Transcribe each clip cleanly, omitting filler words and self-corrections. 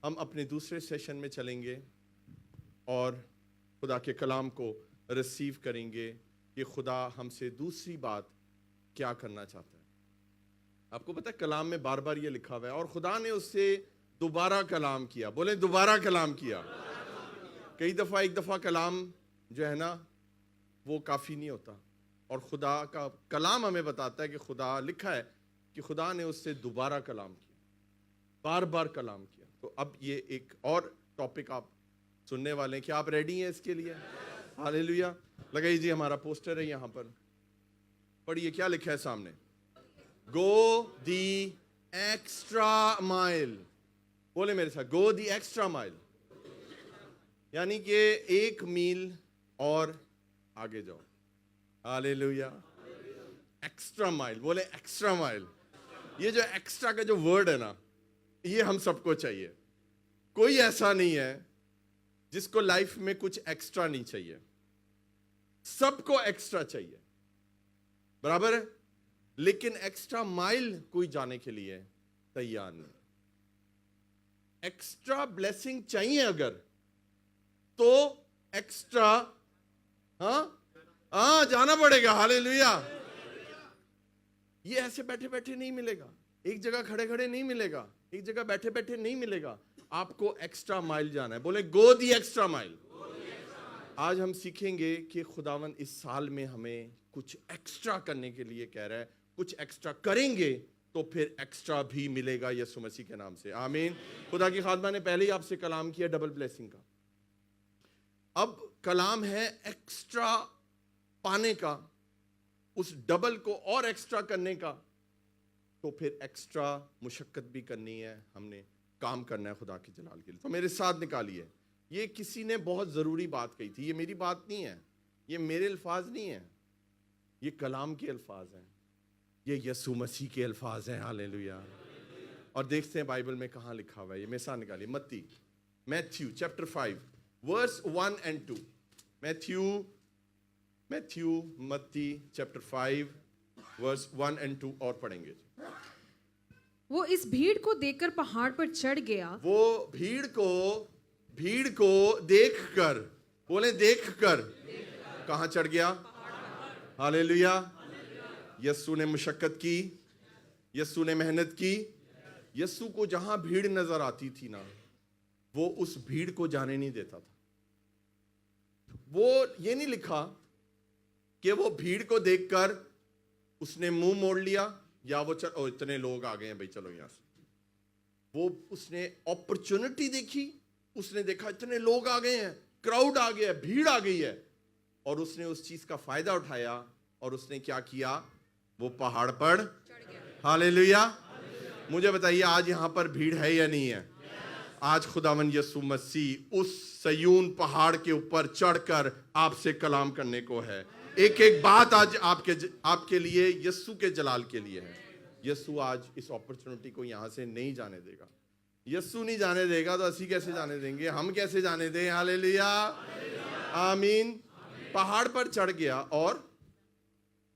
हम अपने दूसरे सेशन में चलेंगे और खुदा के कलाम को रिसीव करेंगे कि खुदा हमसे दूसरी बात क्या करना चाहता है। आपको पता है कलाम में बार बार ये लिखा हुआ है और खुदा ने उससे दोबारा कलाम किया। बोले दोबारा कलाम किया। कई दफ़ा एक दफ़ा कलाम जो है ना वो काफ़ी नहीं होता और खुदा का कलाम हमें बताता है कि खुदा लिखा है कि खुदा ने उससे दोबारा कलाम किया, बार बार कलाम किया। तो अब ये एक और टॉपिक आप सुनने वाले हैं। क्या आप रेडी हैं इसके लिए? हालेलुया। लगाइए जी, हमारा पोस्टर है यहाँ पर, पढ़िए क्या लिखा है सामने। गो दी एक्स्ट्रा माइल। बोले मेरे साथ, गो दी एक्स्ट्रा माइल, यानी कि 1 मील और आगे जाओ। हालेलुया। एक्स्ट्रा माइल, बोले एक्स्ट्रा माइल। ये जो एक्स्ट्रा का जो वर्ड है ना, ये हम सबको चाहिए। कोई ऐसा नहीं है जिसको लाइफ में कुछ एक्स्ट्रा नहीं चाहिए, सबको एक्स्ट्रा चाहिए, बराबर है। लेकिन एक्स्ट्रा माइल कोई जाने के लिए तैयार नहीं। एक्स्ट्रा ब्लेसिंग चाहिए अगर, तो एक्स्ट्रा जाना पड़ेगा। हालेलुया। ये ऐसे बैठे बैठे नहीं मिलेगा, एक जगह खड़े खड़े नहीं मिलेगा, एक जगह बैठे बैठे नहीं मिलेगा। आपको एक्स्ट्रा माइल जाना है। बोले गो दी एक्स्ट्रा माइल। आज हम सीखेंगे कि खुदावन इस साल में हमें कुछ एक्स्ट्रा करने के लिए कह रहा है। कुछ एक्स्ट्रा करेंगे तो फिर एक्स्ट्रा भी मिलेगा यीशु मसीह के नाम से। आमीन। खुदा की खादमा ने पहले ही आपसे कलाम किया डबल ब्लेसिंग का। अब कलाम है एक्स्ट्रा पाने का, उस डबल को और एक्स्ट्रा करने का। तो फिर एक्स्ट्रा मुशक्कत भी करनी है, हमने काम करना है खुदा के जलाल के लिए। तो मेरे साथ निकालिए। ये किसी ने बहुत ज़रूरी बात कही थी। ये मेरी बात नहीं है, ये मेरे अल्फाज नहीं है, ये कलाम के अल्फाज हैं, ये यीशु मसीह के अल्फाज हैं। हालेलुया। और देखते हैं बाइबल में कहाँ लिखा हुआ है। ये मेरे साथ निकालिए। Matthew chapter 5 verse 1 and 2। मत्ती चैप्टर 5 वर्स 1 and 2 और पढ़ेंगे। वो इस भीड़ को देखकर पहाड़ पर चढ़ गया। वो भीड़ को देखकर, बोले देखकर, कहाँ चढ़ गया? हालेलुया। यीशु ने मुशक्कत की, यीशु ने मेहनत की। यीशु को जहां भीड़ नजर आती थी ना, वो उस भीड़ को जाने नहीं देता था। वो ये नहीं लिखा कि वो भीड़ को देखकर उसने मुंह मोड़ लिया या वो इतने लोग आ गए हैं भाई चलो यहां से। वो उसने अपॉर्चुनिटी देखी, उसने देखा इतने लोग आ गए हैं, क्राउड आ गया है, भीड़ आ गई है, और उसने उस चीज का फायदा उठाया और उसने क्या किया? वो पहाड़ पर चढ़ गया। हालेलुया। मुझे बताइए आज यहां पर भीड़ है या नहीं है? आज खुदावन यीशु मसीह उस सयून पहाड़ के ऊपर चढ़कर आपसे कलाम करने को है। एक एक बात आज आपके लिए, यीशु के जलाल के लिए है। यीशु आज इस अपॉर्चुनिटी को यहां से नहीं जाने देगा। यीशु नहीं जाने देगा तो ਅਸੀਂ कैसे जाने देंगे? हम कैसे जाने दें? हालेलुया। आमीन। पहाड़ पर चढ़ गया और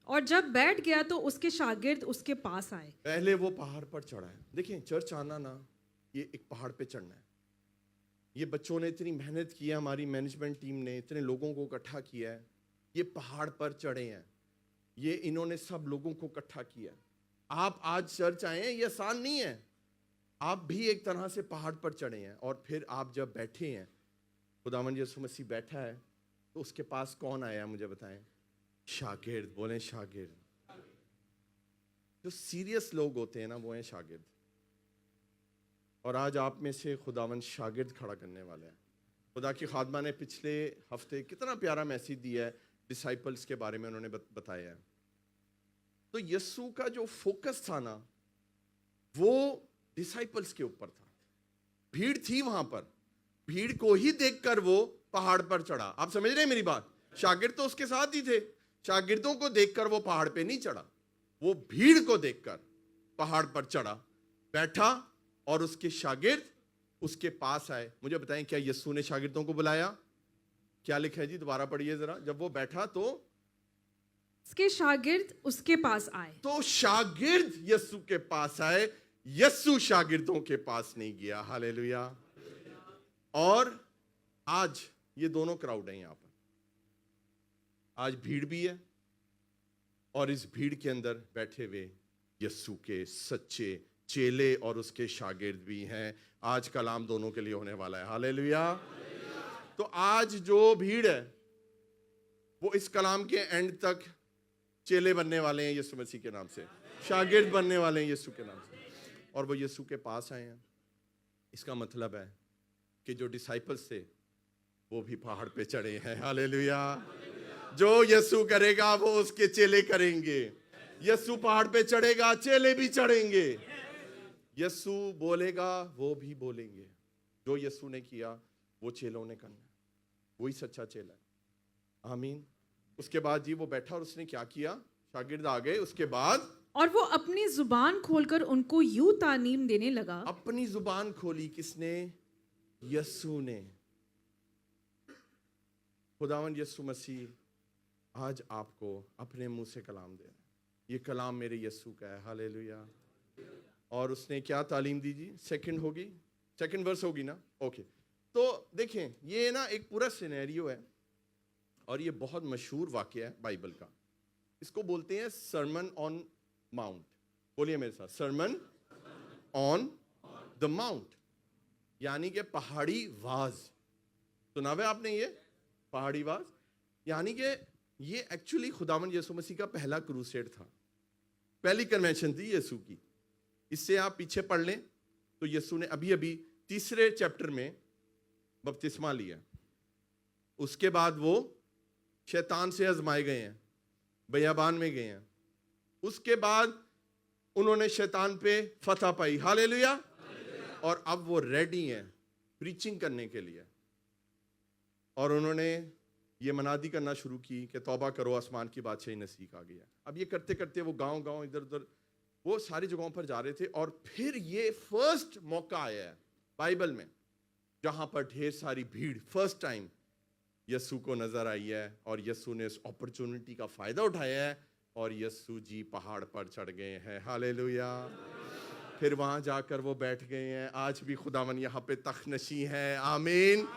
जब बैठ गया तो उसके शागिर्द उसके पास आए। पहले वो पहाड़ पर चढ़ा है। देखिए चर्च आना ना, ये एक पहाड़ पे चढ़ना है। ये बच्चों ने इतनी मेहनत की है, हमारी मैनेजमेंट टीम ने इतने लोगों को इकट्ठा किया है, ये पहाड़ पर चढ़े हैं, ये इन्होंने सब लोगों को इकट्ठा किया। आप आज चर्च आए हैं, ये आसान नहीं है। आप भी एक तरह से पहाड़ पर चढ़े हैं और फिर आप जब बैठे हैं, खुदावंद यीशु मसीह बैठा है, तो उसके पास कौन आया मुझे बताएं? शागिर्द। बोलें शागिर्द। जो सीरियस लोग होते हैं ना, वो हैं शागिर्द। और आज आप में से खुदावंद शागिर्द खड़ा करने वाला है। खुदा की खादमा ने पिछले हफ्ते कितना प्यारा मैसेज दिया है, डिसाइपल्स के बारे में उन्होंने बताया है। तो यीशु का जो फोकस था ना, वो डिसाइपल्स के ऊपर था। भीड़ थी वहां पर, भीड़ को ही देखकर वो पहाड़ पर चढ़ा। आप समझ रहे हैं मेरी बात? शागिर्द तो उसके साथ ही थे, शागिर्दों को देखकर वो पहाड़ पे नहीं चढ़ा, वो भीड़ को देखकर पहाड़ पर चढ़ा, बैठा और उसके शागिर्द उसके पास आए। मुझे बताएं क्या यीशु ने शागिर्दों को बुलाया? क्या लिखा है जी? दोबारा पढ़िए जरा। जब वो बैठा तो उसके शागिर्द उसके पास आए। तो शागिर्द यीशु के पास आए, यीशु शागिर्दों के पास नहीं गया। हालेलुया। और आज ये दोनों क्राउड हैं यहां पर। आज भीड़ भी है और इस भीड़ के अंदर बैठे हुए यीशु के सच्चे चेले और उसके शागिर्द भी हैं। आज कलाम दोनों के लिए होने वाला है। हालेलुया। तो आज जो भीड़ है वो इस कलाम के एंड तक चेले बनने वाले हैं यीशु मसीह के नाम से, शागिर्द बनने वाले हैं यीशु के नाम से, और वो यीशु के पास आए हैं। इसका मतलब है कि जो डिसाइपल्स थे वो भी पहाड़ पे चढ़े हैं। हालेलुया। जो यीशु करेगा वो उसके चेले करेंगे। यीशु पहाड़ पे चढ़ेगा, चेले भी चढ़ेंगे। यीशु बोलेगा, वो भी बोलेंगे। जो यीशु ने किया वो चेलों ने करना। वही सच्चा चेला है। आमीन। उसके बाद जी वो बैठा और उसने क्या किया? शागिर्द आ गए। उसके बाद और वो अपनी जुबान खोलकर उनको यूं तालीम देने लगा। अपनी जुबान खोली किसने? यीशु ने। खुदावंद यीशु मसीह आज आपको अपने मुंह से कलाम दे रहा है। ये कलाम मेरे यीशु का है। हालेलुया। और उसने क्या तालीम दी जी? सेकंड वर्स होगी ना? ओके। तो देखें, ये ना एक पूरा सिनेरियो है और ये बहुत मशहूर वाकया है बाइबल का। इसको बोलते हैं सरमन ऑन माउंट। बोलिए मेरे साथ, सरमन ऑन द माउंट, यानी कि पहाड़ी वाज। सुना है आपने ये पहाड़ी वाज? यानी कि ये एक्चुअली खुदावंद यीशु मसीह का पहला क्रूसेड था, पहली कन्वेंशन थी यीशु की। इससे आप पीछे पढ़ लें तो यीशु ने अभी अभी 3 चैप्टर में बपतिस्मा लिया। उसके बाद वो शैतान से आजमाए गए हैं, बियाबान में गए हैं। उसके बाद उन्होंने शैतान पे फतह पाई। हालेलुया। और अब वो रेडी हैं प्रीचिंग करने के लिए। और उन्होंने ये मनादी करना शुरू की कि तौबा करो, आसमान की बादशाही नज़दीक आ गया। अब ये करते करते वो गांव इधर उधर वो सारी जगहों पर जा रहे थे। और फिर ये फर्स्ट मौका आया है बाइबल में जहां पर ढेर सारी भीड़ फर्स्ट टाइम यीशु को नजर आई है। और यीशु ने इस अपॉर्चुनिटी का फायदा उठाया है और यीशु जी पहाड़ पर चढ़ गए हैं। हालेलुया। फिर वहां जाकर वो बैठ गए हैं। आज भी खुदावन यहाँ पे तख्तनशी है। आमीन।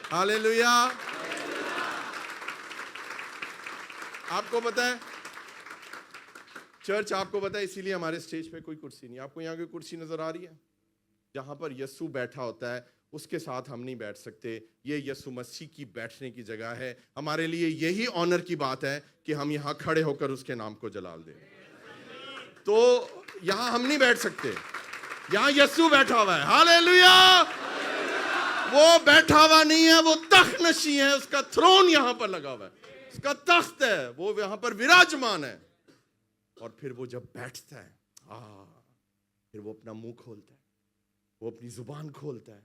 हालेलुया। आपको पता है चर्च, आपको पता है इसीलिए हमारे स्टेज पे कोई कुर्सी नहीं। आपको यहाँ कोई कुर्सी नजर आ रही है? जहां पर यीशु बैठा होता है उसके साथ हम नहीं बैठ सकते। ये यीशु मसीह की बैठने की जगह है। हमारे लिए यही ऑनर की बात है कि हम यहाँ खड़े होकर उसके नाम को जलाल दें। तो यहाँ हम नहीं बैठ सकते, यहाँ यीशु बैठा हुआ है। हालेलुया। वो बैठा हुआ नहीं है, वो तख्तनशी है। उसका थ्रोन यहाँ पर लगा हुआ है, उसका तख्त है, वो यहाँ पर विराजमान है। और फिर वो जब बैठता है फिर वो अपना मुंह खोलता है, वो अपनी जुबान खोलता है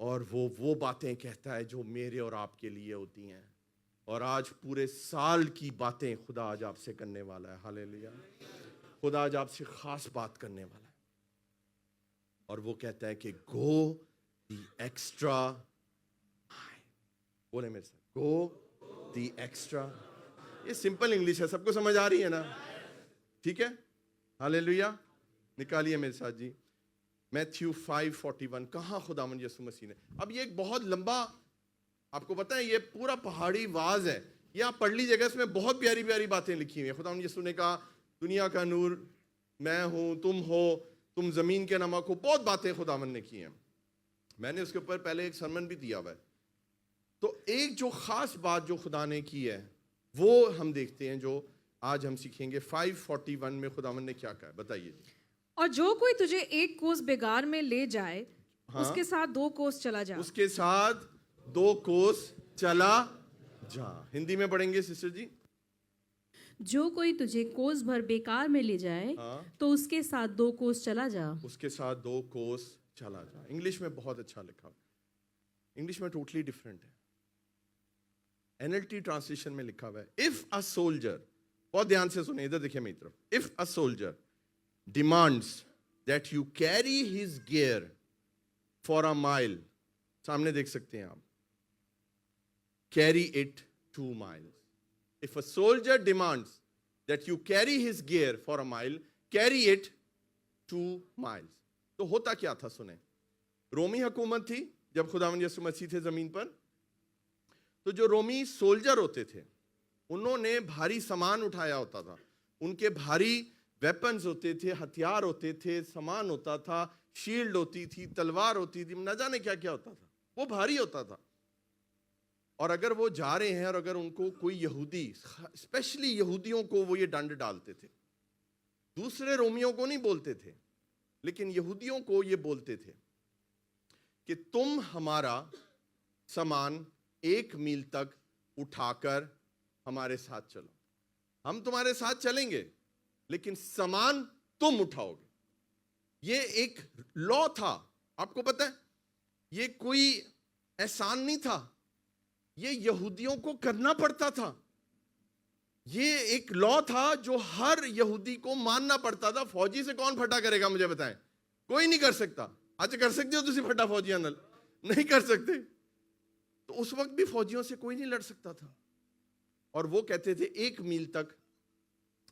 और वो बातें कहता है जो मेरे और आपके लिए होती हैं। और आज पूरे साल की बातें खुदा आज आपसे करने वाला है। हालेलुया। खुदा आज आपसे खास बात करने वाला है। और वो कहता है कि गो द एक्स्ट्रा, बोले मेरे साथ, गो द एक्स्ट्रा। ये सिंपल इंग्लिश है, सबको समझ आ रही है ना? ठीक है। हालेलुया। निकालिए मेरे साथ जी मैथ्यू 5:41। कहाँ खुदावंद यीशु मसीह ने, अब ये एक बहुत लंबा, आपको पता है ये पूरा पहाड़ी वाज है। ये आप पढ़ लीजिएगा, इसमें बहुत प्यारी प्यारी बातें लिखी हुई है। खुदावंद यीशु ने कहा दुनिया का नूर मैं हूं, तुम हो, तुम जमीन के नमक हो। बहुत बातें खुदावंद ने की हैं। मैंने उसके ऊपर पहले एक सरमन भी दिया हुआ है। तो एक जो खास बात जो खुदा ने की है वो हम देखते हैं, जो आज हम सीखेंगे। 5:41 में खुदावंद ने क्या कहा, बताइए। और जो कोई तुझे एक कोस बेगार में ले जाए, उसके साथ 2 कोस चला जा। उसके साथ 2 कोस चला जा। हिंदी में पढ़ेंगे सिस्टर जी। जो कोई तुझे कोस भर बेकार में ले जाए तो उसके साथ 2 कोस चला जा। उसके साथ 2 कोस चला जा। इंग्लिश में बहुत अच्छा लिखा हुआ, इंग्लिश में टोटली डिफरेंट है। NLT ट्रांसलेशन में लिखा हुआ है, इफ अ सोल्जर, बहुत ध्यान से सुने, इधर देखिए मेरी तरफ। If a soldier demands that you carry his gear for a mile, सामने देख सकते हैं आप, carry it 2 miles. If a soldier demands that you carry his gear for a mile, carry it 2 miles. तो होता क्या था सुने, रोमी हुकूमत थी, जब खुदावंद यीशु मसीह थे जमीन पर, तो जो रोमी सोल्जर होते थे उन्होंने भारी सामान उठाया होता था, उनके भारी वेपन्स होते थे, हथियार होते थे, सामान होता था, शील्ड होती थी, तलवार होती थी, न जाने क्या क्या होता था, वो भारी होता था। और अगर वो जा रहे हैं और अगर उनको कोई यहूदी, स्पेशली यहूदियों को वो ये दंड डालते थे, दूसरे रोमियों को नहीं बोलते थे लेकिन यहूदियों को ये बोलते थे कि तुम हमारा सामान 1 मील तक उठाकर हमारे साथ चलो, हम तुम्हारे साथ चलेंगे लेकिन सामान तुम उठाओगे। ये एक लॉ था, आपको पता है, ये कोई एहसान नहीं था, ये यहूदियों को करना पड़ता था। ये एक लॉ था जो हर यहूदी को मानना पड़ता था। फौजी से कौन फटा करेगा मुझे बताएं? कोई नहीं कर सकता। अच्छा कर सकते हो तुम फटा फौजियां नल? नहीं कर सकते। तो उस वक्त भी फौजियों से कोई नहीं लड़ सकता था और वो कहते थे 1 मील तक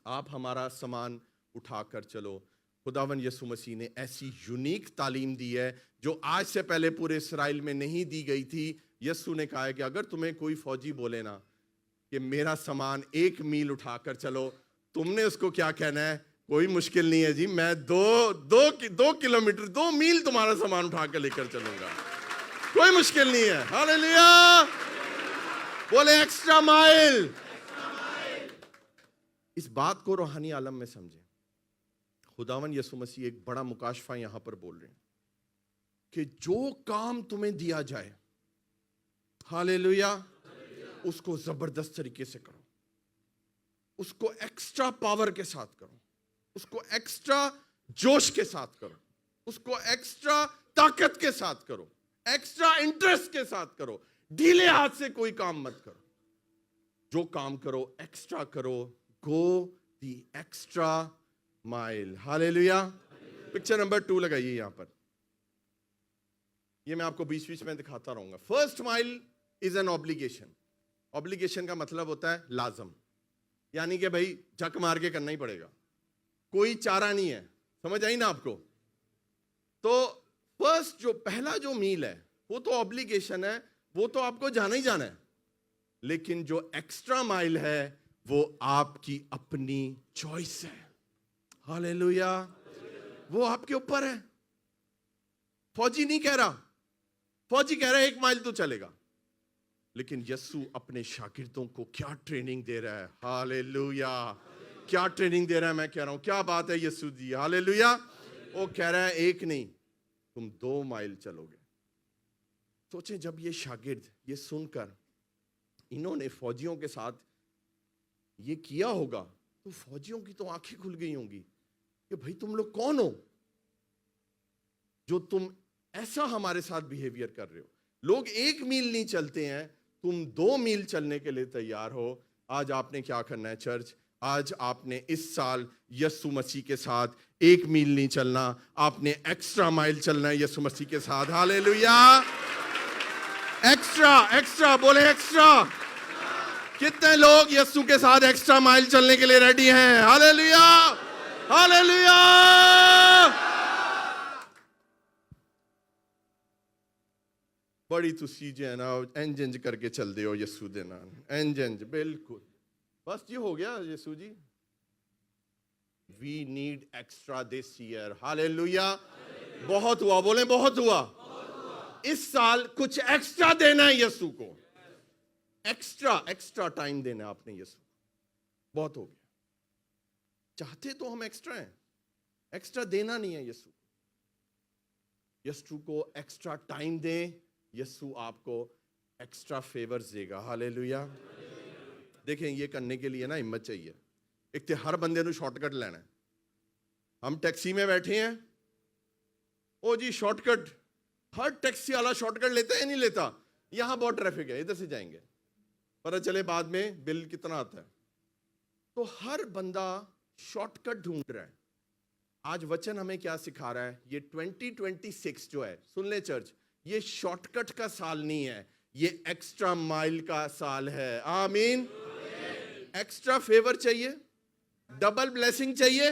आप हमारा सामान उठाकर चलो। खुदावन यीशु मसीह ने ऐसी यूनिक तालीम दी है जो आज से पहले पूरे इस्राएल में नहीं दी गई थी। यीशु ने कहा है कि अगर तुम्हें कोई फौजी बोले ना कि मेरा सामान 1 मील उठाकर चलो, तुमने उसको क्या कहना है? कोई मुश्किल नहीं है जी, मैं 2 किलोमीटर 2 मील तुम्हारा सामान उठाकर लेकर चलूंगा, कोई मुश्किल नहीं है। हालेलुया, बोले एक्स्ट्रा माइल। इस बात को रूहानी आलम में समझें। खुदावन यीशु मसीह एक बड़ा मुकाशफा यहां पर बोल रहे हैं कि जो काम तुम्हें दिया जाए, हालेलुया, उसको जबरदस्त तरीके से करो, उसको एक्स्ट्रा पावर के साथ करो, उसको एक्स्ट्रा जोश के साथ करो, उसको एक्स्ट्रा ताकत के साथ करो, एक्स्ट्रा इंटरेस्ट के साथ करो। ढीले हाथ से कोई काम मत करो। जो काम करो एक्स्ट्रा करो। Go the extra mile. Hallelujah. Picture number 2 लगाइए यहां पर। ये मैं आपको बीच बीच में दिखाता रहूंगा। First mile is an obligation. Obligation का मतलब होता है लाजम, यानी कि भाई झक मार के करना ही पड़ेगा, कोई चारा नहीं है। समझ आई ना आपको? तो फर्स्ट जो पहला जो मील है वो तो ऑब्लिगेशन है, वो तो आपको जाना ही जाना है। लेकिन जो एक्स्ट्रा माइल है वो आपकी अपनी चॉइस है। हालेलुया, वो आपके ऊपर है। फौजी नहीं कह रहा, फौजी कह रहा है 1 माइल तो चलेगा, लेकिन यीशु अपने शागिर्दों को क्या ट्रेनिंग दे रहा है। हालेलुया, क्या ट्रेनिंग दे रहा है, मैं कह रहा हूं क्या बात है यीशु जी। हालेलुया। वो कह रहा है 1 नहीं, तुम 2 माइल चलोगे। सोचें, जब ये शागिर्द ये सुनकर इन्होंने फौजियों के साथ ये किया होगा तो फौजियों की तो आंखें खुल गई होंगी कि भाई तुम लोग कौन हो जो तुम ऐसा हमारे साथ बिहेवियर कर रहे हो। लोग 1 मील नहीं चलते हैं, तुम 2 मील चलने के लिए तैयार हो। आज आपने क्या करना है चर्च? आज आपने इस साल यीशु मसीह के साथ 1 मील नहीं चलना, आपने एक्स्ट्रा माइल चलना है यीशु मसीह के साथ। हालेलुया। एक्स्ट्रा, एक्स्ट्रा, बोले एक्स्ट्रा। कितने लोग यीशु के साथ एक्स्ट्रा माइल चलने के लिए रेडी हैं? Hallelujah, hallelujah. बड़ी तुसी जो है ना इंज इंज करके चल दे हो यीशु दे नाल, इंज इंज, बिल्कुल बस ये हो गया Yeshu ji. We need extra this year. Hallelujah. बहुत हुआ, बोले बहुत हुआ। इस साल कुछ एक्स्ट्रा देना है यीशु को। एक्स्ट्रा टाइम देना है आपने यीशु। बहुत हो गया। चाहते तो हम एक्स्ट्रा हैं, एक्स्ट्रा देना नहीं है यीशु। यीशु को एक्स्ट्रा टाइम दें, यीशु आपको एक्स्ट्रा फेवर्स देगा। हालेलुया। देखें, ये करने के लिए ना हिम्मत चाहिए। एक तो हर बंदे को शॉर्टकट लेना है। हम टैक्सी में बैठे हैं, ओ जी शॉर्टकट, हर टैक्सी वाला शॉर्टकट लेता है नहीं लेता? यहां बहुत ट्रैफिक है, इधर से जाएंगे, पता चले बाद में बिल कितना आता है। तो हर बंदा शॉर्टकट ढूंढ रहा है। आज वचन हमें क्या सिखा रहा है? ये 2026 जो है, सुन ले चर्च, ये शॉर्टकट का साल नहीं है, ये एक्स्ट्रा माइल का साल है। आमीन। एक्स्ट्रा फेवर चाहिए, डबल ब्लेसिंग चाहिए,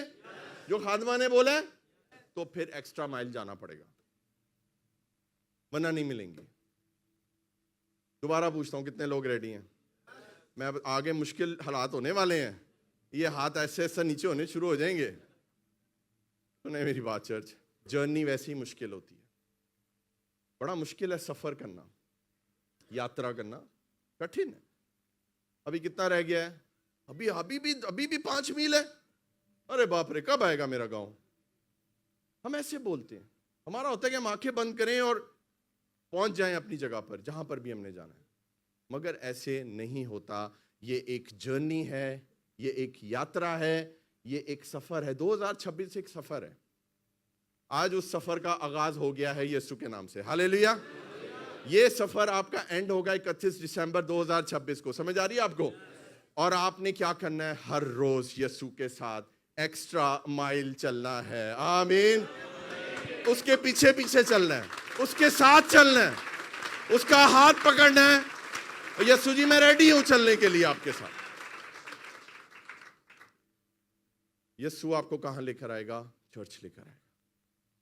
जो खादमा ने बोला है, तो फिर एक्स्ट्रा माइल जाना पड़ेगा। वरना नहीं मिलेंगी। दोबारा पूछता हूँ, कितने लोग रेडी हैं? मैं अब आगे मुश्किल हालात होने वाले हैं, ये हाथ ऐसे ऐसे नीचे होने शुरू हो जाएंगे। सुने मेरी बात चर्च, जर्नी वैसी ही मुश्किल होती है। बड़ा मुश्किल है सफर करना, यात्रा करना कठिन है। अभी कितना रह गया है? अभी भी 5 मील है। अरे बाप रे, कब आएगा मेरा गांव? हम ऐसे बोलते हैं। हमारा होता है कि हम आंखें बंद करें और पहुंच जाएं अपनी जगह पर, जहां पर भी हमने जाना है। मगर ऐसे नहीं होता। ये एक जर्नी है, ये एक यात्रा है, ये एक सफर है। 2026 एक सफर है। आज उस सफर का आगाज हो गया है यीशु के नाम से। हालेलुया। ये सफर आपका एंड होगा 31 दिसंबर 2026 को। समझ आ रही है आपको? और आपने क्या करना है? हर रोज यीशु के साथ एक्स्ट्रा माइल चलना है। आमीन। उसके पीछे पीछे चलना है, उसके साथ चलना है, उसका हाथ पकड़ना है। यीशु जी, मैं रेडी हूं चलने के लिए आपके साथ। यीशु आपको कहां लेकर आएगा? चर्च लेकर आएगा।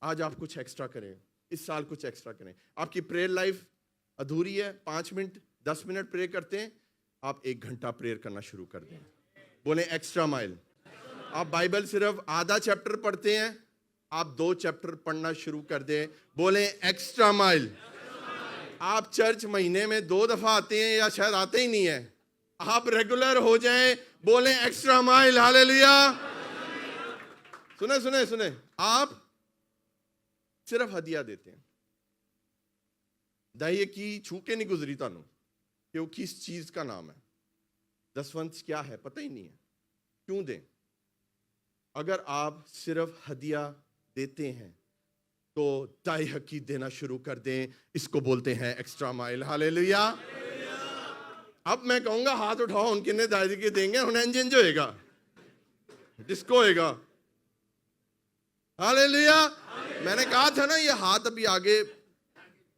आज आप कुछ एक्स्ट्रा करें, इस साल कुछ एक्स्ट्रा करें। आपकी प्रेयर लाइफ अधूरी है, 5 मिनट 10 मिनट प्रे करते हैं, आप 1 घंटा प्रेयर करना शुरू कर दें। बोले एक्स्ट्रा माइल। आप बाइबल सिर्फ आधा चैप्टर पढ़ते हैं, आप 2 चैप्टर पढ़ना शुरू कर दें। बोले एक्स्ट्रा माइल। आप चर्च महीने में 2 दफा आते हैं या शायद आते ही नहीं है, आप रेगुलर हो जाएं। बोले एक्स्ट्रा माइल। हालेलुया। सुने सुने सुने, आप सिर्फ हदिया देते हैं। दाइए की छू के नहीं गुजरी तानू कि वो किस चीज का नाम है, दसवंश क्या है, पता ही नहीं है। क्यों दें? अगर आप सिर्फ हदिया देते हैं तो दाई हकी देना शुरू कर दें। इसको बोलते हैं एक्स्ट्रा माइल। हालेलुया। अब मैं कहूंगा हाथ उठाओ, उनके ने दाई के देंगे, उन्हें एंजन जो होएगा, डिस्को होएगा। हालेलुया। मैंने कहा था ना, ये हाथ अभी आगे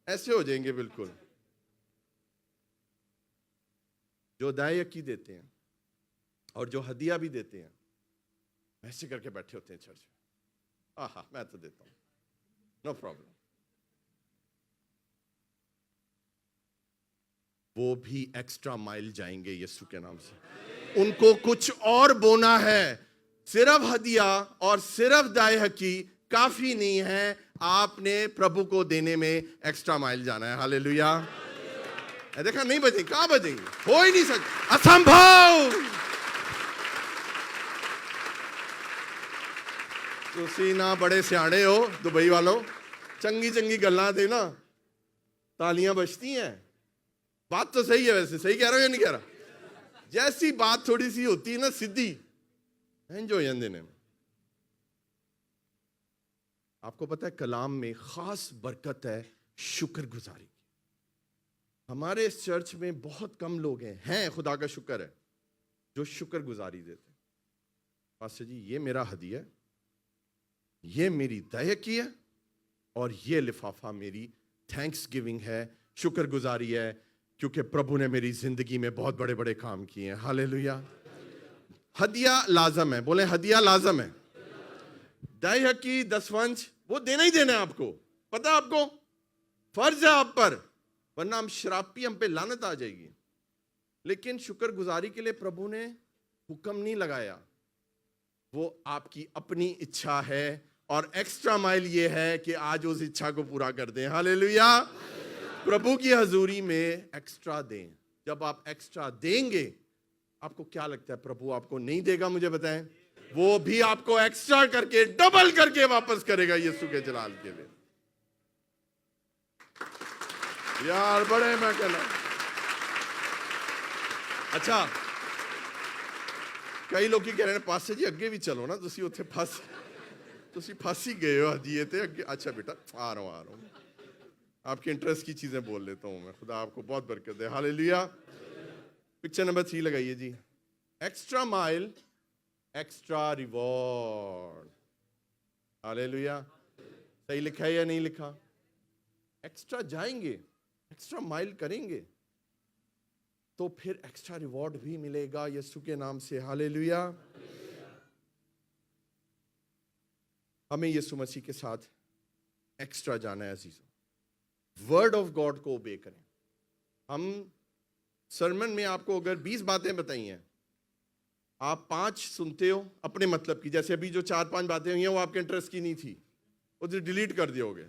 ऐसे हो जाएंगे बिल्कुल। जो दाई हकी देते हैं और जो हदिया भी देते हैं, ऐसे करके बैठे होते हैं चर्च में। आहा, मैं तो देता हूं, नो प्रॉब्लम। वो भी एक्स्ट्रा माइल जाएंगे यीशु के नाम से। उनको कुछ और बोना है। सिर्फ हदिया और सिर्फ दाई हकी काफी नहीं है, आपने प्रभु को देने में एक्स्ट्रा माइल जाना है। हालेलुया। देखा, नहीं बजेंगे, कहां बजेंगे? हो ही नहीं सकता, असंभव। तुसी ना बड़े सियाणे हो दुबई वालों, चंगी चंगी गल्लां थे ना, तालियां बजती हैं। बात तो सही है, वैसे सही कह रहा हूं या नहीं कह रहा? जैसी बात थोड़ी सी होती है ना सीधी, एंजॉय हो जाते हैं। आपको पता है कलाम में खास बरकत है शुक्रगुजारी की। हमारे इस चर्च में बहुत कम लोग हैं, खुदा का शुक्र है, जो शुक्रगुजारी देते हैं। पास्टर जी, ये मेरा हदिया है, ये मेरी दया है, और ये लिफाफा मेरी थैंक्स गिविंग है, शुक्रगुजारी है, क्योंकि प्रभु ने मेरी जिंदगी में बहुत बड़े बड़े काम किए हैं। हालेलुया। हदिया लाजम है। बोले हदिया लाजम है। दाई हकी दसवंश वो देना ही देना है आपको, पता है आपको, फर्ज है आप पर, वरना हम शराबी, हम पे लानत आ जाएगी। लेकिन शुक्रगुजारी के लिए प्रभु ने हुक्म नहीं लगाया, वो आपकी अपनी इच्छा है। और एक्स्ट्रा माइल ये है कि आज उस इच्छा को पूरा कर दें। हालेलुया। प्रभु की हजूरी में एक्स्ट्रा दें। जब आप एक्स्ट्रा देंगे, आपको क्या लगता है प्रभु आपको नहीं देगा? मुझे बताएं। वो भी आपको एक्स्ट्रा करके, डबल करके वापस करेगा यीशु के जलाल के लिए। यार बड़े मैं कहना। अच्छा, कई लोग कह रहे हैं पास्टर जी अगे भी चलो ना, तुसी उत्थे फंस ही गए हो हदिये ते अगे। अच्छा बेटा, आ रहा हूं, आपके इंटरेस्ट की चीजें बोल लेता हूं मैं। खुदा आपको बहुत बरकत दे। हालेलुया। पिक्चर नंबर 3 लगाइए जी। Extra mile, extra reward. Hallelujah. सही लिखा है या नहीं लिखा? एक्स्ट्रा जाएंगे, एक्स्ट्रा माइल करेंगे, तो फिर एक्स्ट्रा रिवॉर्ड भी मिलेगा यीशु के नाम से। हालेलुया। हमें यीशु मसीह के साथ एक्स्ट्रा जाना है अजीजों। वर्ड ऑफ गॉड को ओबे करें। हम सरमन में आपको अगर 20 बातें बताई हैं, आप 5 सुनते हो अपने मतलब की, जैसे अभी जो 4-5 बातें हुई हैं वो आपके इंटरेस्ट की नहीं थी, वो डिलीट कर दियोगे।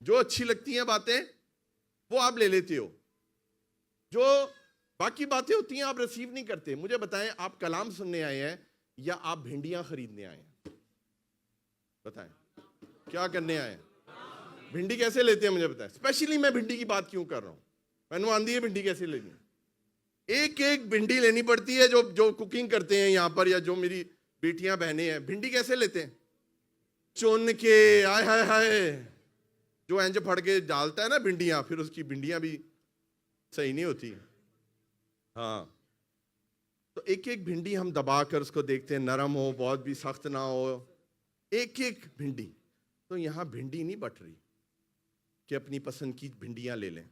जो अच्छी लगती हैं बातें वो आप ले लेते हो, जो बाकी बातें होती हैं आप रिसीव नहीं करते। मुझे बताएं, आप कलाम सुनने आए हैं या आप भिंडियां खरीदने आए हैं? बताएं क्या करने आए हैं? भिंडी कैसे लेते हैं मुझे बताएं। स्पेशली मैं भिंडी की बात क्यों कर रहा हूं, मैंने आंधी है भिंडी कैसे लेनी। एक एक भिंडी लेनी पड़ती है। जो कुकिंग करते हैं यहाँ पर, या जो मेरी बेटियां बहनें हैं, भिंडी कैसे लेते हैं? चुन के, आय हाय हाय, जो इंज फड़ के डालता है ना भिंडियां, फिर उसकी भिंडियां भी सही नहीं होती। हाँ, तो एक एक भिंडी हम दबा कर उसको देखते हैं, नरम हो, बहुत भी सख्त ना हो, एक एक भिंडी। तो यहाँ भिंडी नहीं बट रही कि अपनी पसंद की भिंडियां ले लें।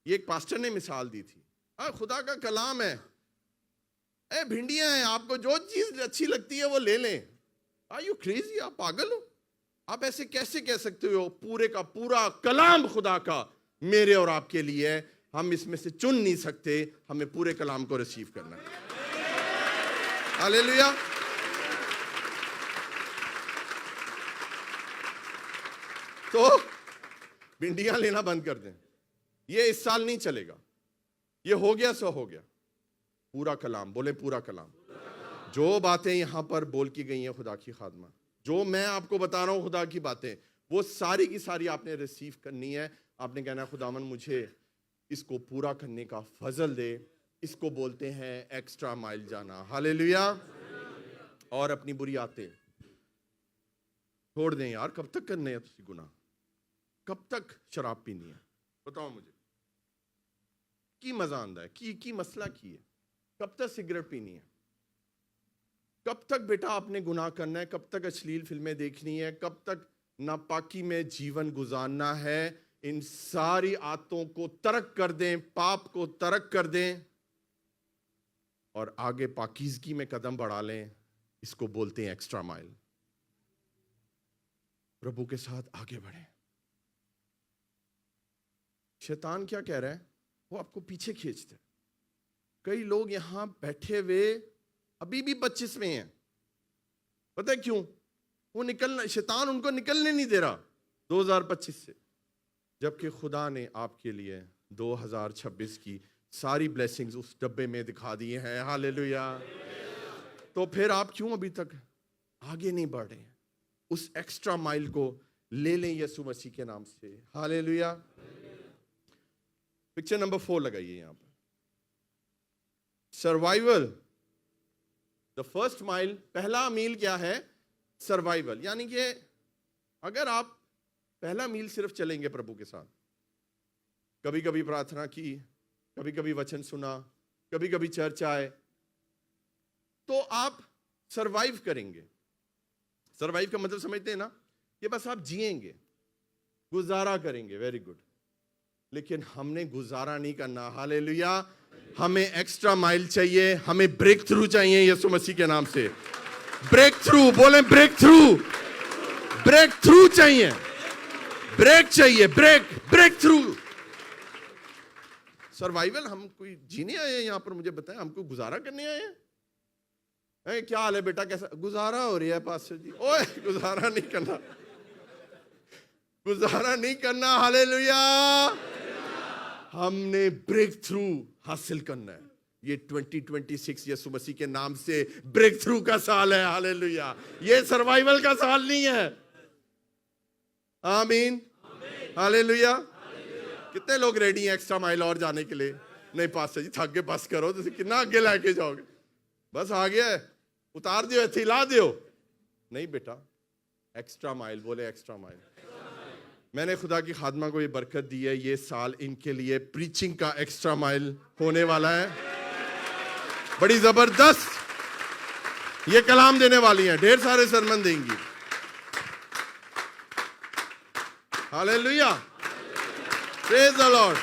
ये एक पास्टर ने मिसाल दी थी, खुदा का कलाम है, भिंडियां हैं, आपको जो चीज अच्छी लगती है वो ले लें। Are you crazy? आप पागल हो? आप ऐसे कैसे कह सकते हो? पूरे का पूरा कलाम खुदा का मेरे और आपके लिए है, हम इसमें से चुन नहीं सकते, हमें पूरे कलाम को रिसीव करना है। हालेलुया। तो भिंडियां लेना बंद कर दें, ये इस साल नहीं चलेगा। ये हो गया सो हो गया। पूरा कलाम, बोले पूरा कलाम। जो बातें यहां पर बोल की गई हैं खुदा की खादमा, जो मैं आपको बता रहा हूं खुदा की बातें, वो सारी की सारी आपने रिसीव करनी है। आपने कहना है खुदावन मुझे इसको पूरा करने का फजल दे। इसको बोलते हैं एक्स्ट्रा माइल जाना। हालेलुया। और अपनी बुरी आदतें छोड़ दें। यार कब तक करने हैं तुसी गुनाह? कब तक शराब पीनी है? बताओ मुझे। की मजा आंदा है की मसला की है? कब तक सिगरेट पीनी है? कब तक बेटा आपने गुनाह करना है? कब तक अश्लील फिल्में देखनी है? कब तक नापाकी में जीवन गुजारना है? इन सारी आदतों को तर्क कर दें, पाप को तर्क कर दें और आगे पाकीज़गी में कदम बढ़ा लें। इसको बोलते हैं एक्स्ट्रा माइल। प्रभु के साथ आगे बढ़ें। शैतान क्या कह रहा है? वो आपको पीछे खींचता है। कई लोग यहां बैठे हुए अभी भी 25 में हैं। पता है क्यों? वो निकलना, शैतान उनको निकलने नहीं दे रहा 2025 से, जबकि खुदा ने आपके लिए 2026 की सारी ब्लेसिंग्स उस डब्बे में दिखा दिए हैं। हालेलुया। तो फिर आप क्यों अभी तक आगे नहीं बढ़ रहे हैं? उस एक्स्ट्रा माइल को ले लें यीशु मसीह के नाम से। हालेलुया। पिक्चर नंबर 4 लगाइए यहां पर। सर्वाइवल। द फर्स्ट माइल, पहला मील क्या है? सर्वाइवल। यानी कि अगर आप पहला मील सिर्फ चलेंगे प्रभु के साथ, कभी कभी प्रार्थना की, कभी कभी वचन सुना, कभी कभी चर्च आए, तो आप सरवाइव करेंगे। सरवाइव का मतलब समझते हैं ना? कि बस आप जिएंगे, गुजारा करेंगे। Very good. लेकिन हमने गुजारा नहीं करना। हालेलुया। हमें एक्स्ट्रा माइल चाहिए, हमें ब्रेक थ्रू चाहिए यीशु मसीह के नाम से। ब्रेक थ्रू, बोले ब्रेक थ्रू। ब्रेक थ्रू चाहिए, ब्रेक चाहिए, ब्रेक थ्रू। सर्वाइवल हम कोई जीने आए हैं यहां पर? मुझे बताएं, हमको गुजारा करने आए हैं? क्या हाल है बेटा, कैसा गुजारा हो रही है पास्टर जी? ओए गुजारा नहीं करना, गुजारा नहीं करना। हालेलुया। हमने ब्रेक थ्रू हासिल करना है। ये 2026 यीशु मसीह के नाम से ब्रेक थ्रू का साल है। हालेलुया। ये सर्वाइवल का साल नहीं है। आमीन। हालेलुया। कितने लोग रेडी हैं एक्स्ट्रा माइल और जाने के लिए? नहीं पास्टर जी थक के बस करो, तो कितना आगे लेके जाओगे? बस आ गया है, उतार दियो, हिला दियो। नहीं बेटा, एक्स्ट्रा माइल, बोले एक्स्ट्रा माइल। मैंने खुदा की खादमा को ये बरकत दी है, ये साल इनके लिए प्रीचिंग का एक्स्ट्रा माइल होने वाला है। बड़ी जबरदस्त ये कलाम देने वाली हैं, ढेर सारे सरमन देंगी। हालेलुया। Praise the Lord.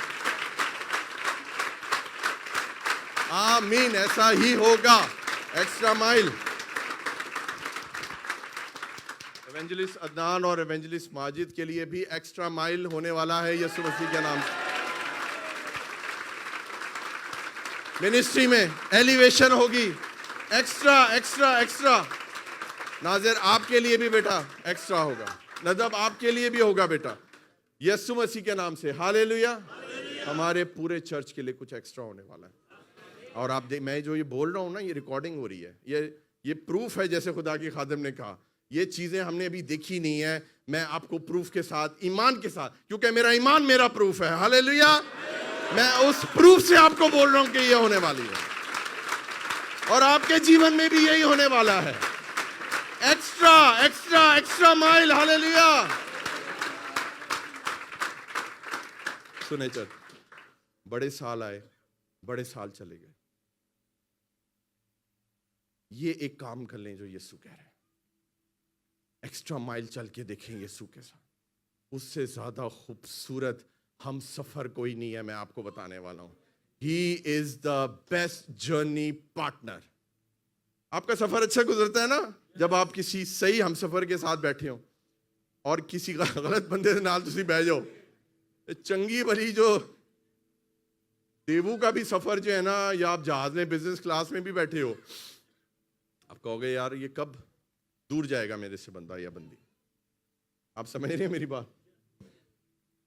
आमीन। ऐसा ही होगा। Extra mile. एवेंजलिस्ट अदनान और एवेंजलिस्ट माजिद के लिए भी एक्स्ट्रा माइल होने वाला है यीशु मसीह के नाम से। मिनिस्ट्री में एलिवेशन होगी, एक्स्ट्रा एक्स्ट्रा एक्स्ट्रा। नाज़िर आपके लिए भी बेटा एक्स्ट्रा होगा, नदब आपके लिए भी होगा बेटा, यीशु मसीह के नाम से। हालेलुया। हमारे पूरे चर्च के लिए कुछ एक्स्ट्रा होने वाला है। और आप देख, मैं जो ये बोल रहा हूँ ना, ये रिकॉर्डिंग हो रही है, ये प्रूफ है। जैसे खुदा की खादिम ने कहा, ये चीजें हमने अभी देखी नहीं है, मैं आपको प्रूफ के साथ, ईमान के साथ, क्योंकि मेरा ईमान मेरा प्रूफ है। हालेलुया। मैं उस प्रूफ से आपको बोल रहा हूं कि ये होने वाली है, और आपके जीवन में भी यही होने वाला है। Extra extra extra mile. Hallelujah. सुने चल, बड़े साल आए, बड़े साल चले गए। ये एक काम कर लें जो यीशु कह रहे हैं, एक्स्ट्रा माइल चल के देखें यीशु के साथ। उससे ज्यादा खूबसूरत हम सफर कोई नहीं है, मैं आपको बताने वाला हूं। He is the best journey partner. आपका सफर अच्छा गुजरता है ना जब आप किसी सही हम सफर के साथ बैठे हो, और किसी गलत बंदे नाल तुसी बह जाओ। चंगी भली जो देवू का भी सफर जो है ना, या आप जहाज में बिजनेस क्लास में भी बैठे हो, आप कहोगे यार ये कब दूर जाएगा मेरे से बंदा या बंदी। आप समझ रहे हैं मेरी बात?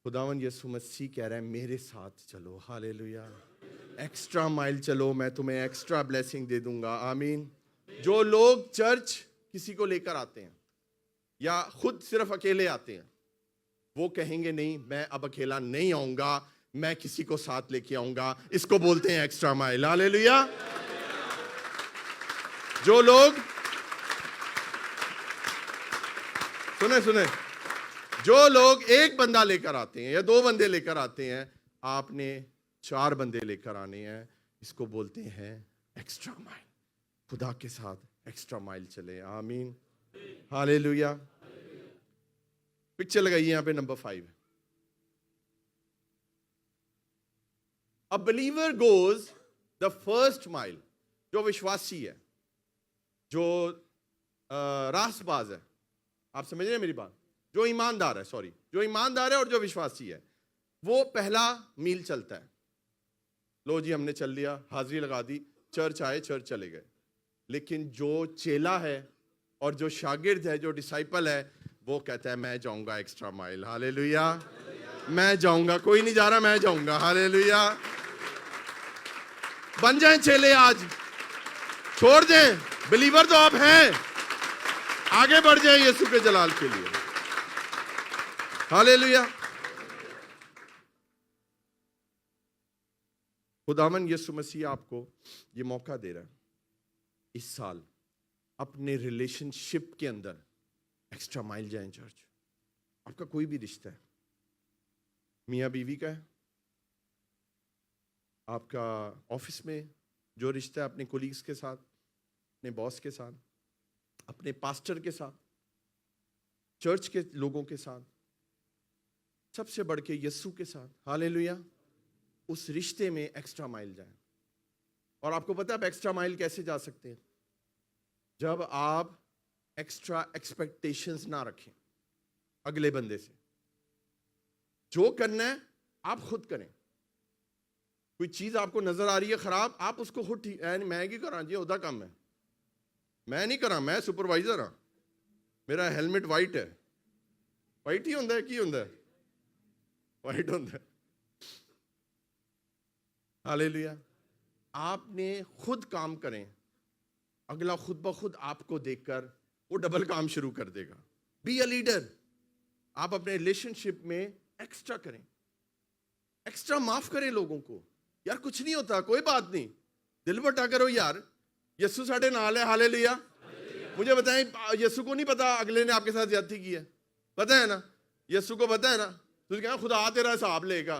खुदावन यीशु मसीह कह रहा है मेरे साथ चलो। हालेलुया। एक्स्ट्रा माइल चलो, मैं तुम्हें एक्स्ट्रा ब्लेसिंग दे दूंगा। आमीन। जो लोग चर्च किसी को लेकर आते हैं या खुद सिर्फ अकेले आते हैं, वो कहेंगे नहीं मैं अब अकेला नहीं आऊंगा, मैं किसी को साथ लेके आऊंगा। इसको बोलते हैं एक्स्ट्रा माइल। हालेलुया। जो लोग सुने, जो लोग एक बंदा लेकर आते हैं या दो बंदे लेकर आते हैं, आपने 4 बंदे लेकर आने हैं। इसको बोलते हैं एक्स्ट्रा माइल। खुदा के साथ एक्स्ट्रा माइल चले। आमीन। हालेलुया। पिक्चर लगाइए यहां पे, number 5। A believer goes the first mile। जो विश्वासी है, जो रास्तबाज है, आप समझ रहे हैं मेरी बात? जो ईमानदार है, सॉरी, जो ईमानदार है और जो विश्वासी है, वो पहला मील चलता है। लो जी हमने चल लिया, हाजिरी लगा दी, चर्च आए, चर्च चले गए। लेकिन जो चेला है और जो शागिर्द है, जो डिसाइपल है, वो कहता है मैं जाऊंगा एक्स्ट्रा माइल। हालेलुया। मैं जाऊंगा, कोई नहीं जा रहा, मैं जाऊंगा। हालेलुया। बन जाएं चेले आज, छोड़ दें, बिलीवर तो आप हैं, आगे बढ़ जाएं यीशु के जलाल के लिए। हालेलुया। खुदावन यीशु मसीह आपको ये मौका दे रहा है इस साल, अपने रिलेशनशिप के अंदर एक्स्ट्रा माइल जाएं। चर्च, आपका कोई भी रिश्ता है, मियाँ बीवी का है, आपका ऑफिस में जो रिश्ता है अपने कोलीग्स के साथ, अपने बॉस के साथ, अपने पास्टर के साथ, चर्च के लोगों के साथ, सबसे बढ़ के यीशु के साथ। हालेलुया। उस रिश्ते में एक्स्ट्रा माइल जाएं। और आपको पता है आप एक्स्ट्रा माइल कैसे जा सकते हैं? जब आप एक्स्ट्रा एक्सपेक्टेशंस ना रखें अगले बंदे से। जो करना है आप खुद करें। कोई चीज आपको नजर आ रही है खराब, आप उसको खुद ठीक, मैं की करा जी, ओदा काम है, मैं नहीं करा, मैं सुपरवाइजर हाँ, मेरा हेलमेट वाइट है। वाइट ही होंदा है, की होंदा है? वाइट होंदा है। हालेलुया। आपने खुद काम करें, अगला खुद ब खुद आपको देखकर वो डबल काम शुरू कर देगा। Be a leader. आप अपने रिलेशनशिप में एक्स्ट्रा करें, एक्स्ट्रा माफ करें लोगों को। यार कुछ नहीं होता, कोई बात नहीं, दिल बटा करो यार, यीशु साढ़े नाल है। हालेलुया। मुझे बताएं, यीशु को नहीं पता अगले ने आपके साथ ज्यादती की है? पता है ना, यीशु को पता है ना। तो क्या खुदा तेरा हिसाब लेगा?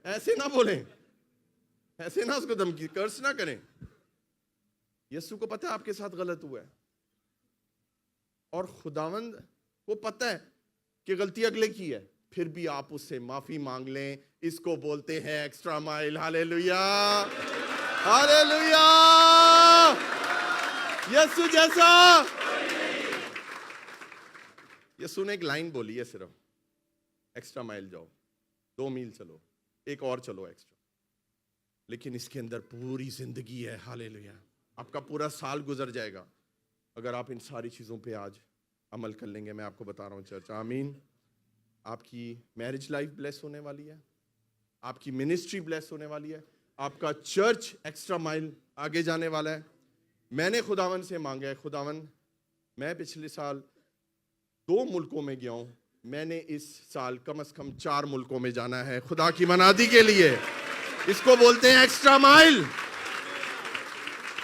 ऐसे ना बोलें, ऐसे ना उसको धमकी, कर्स ना करें। यीशु को पता है आपके साथ गलत हुआ है, और खुदावंद को पता है कि गलती अगले की है, फिर भी आप उससे माफी मांग लें। इसको बोलते हैं एक्स्ट्रा माइल। हालेलुया। हालेलुया। यीशु जैसा यीशु ने एक लाइन बोली है सिर्फ, एक्स्ट्रा माइल जाओ, 2 मील चलो, एक और चलो एक्स्ट्रा। लेकिन इसके अंदर पूरी जिंदगी है। हालेलुया। आपका पूरा साल गुजर जाएगा अगर आप इन सारी चीज़ों पे आज अमल कर लेंगे। मैं आपको बता रहा हूँ चर्च, आमीन। आपकी मैरिज लाइफ ब्लेस होने वाली है, आपकी मिनिस्ट्री ब्लेस होने वाली है, आपका चर्च एक्स्ट्रा माइल आगे जाने वाला है। मैंने खुदावन से मांगा है, खुदावन मैं पिछले साल 2 मुल्कों में गया हूँ, मैंने इस साल कम से कम 4 मुल्कों में जाना है खुदा की मनादी के लिए। इसको बोलते हैं एक्स्ट्रा माइल।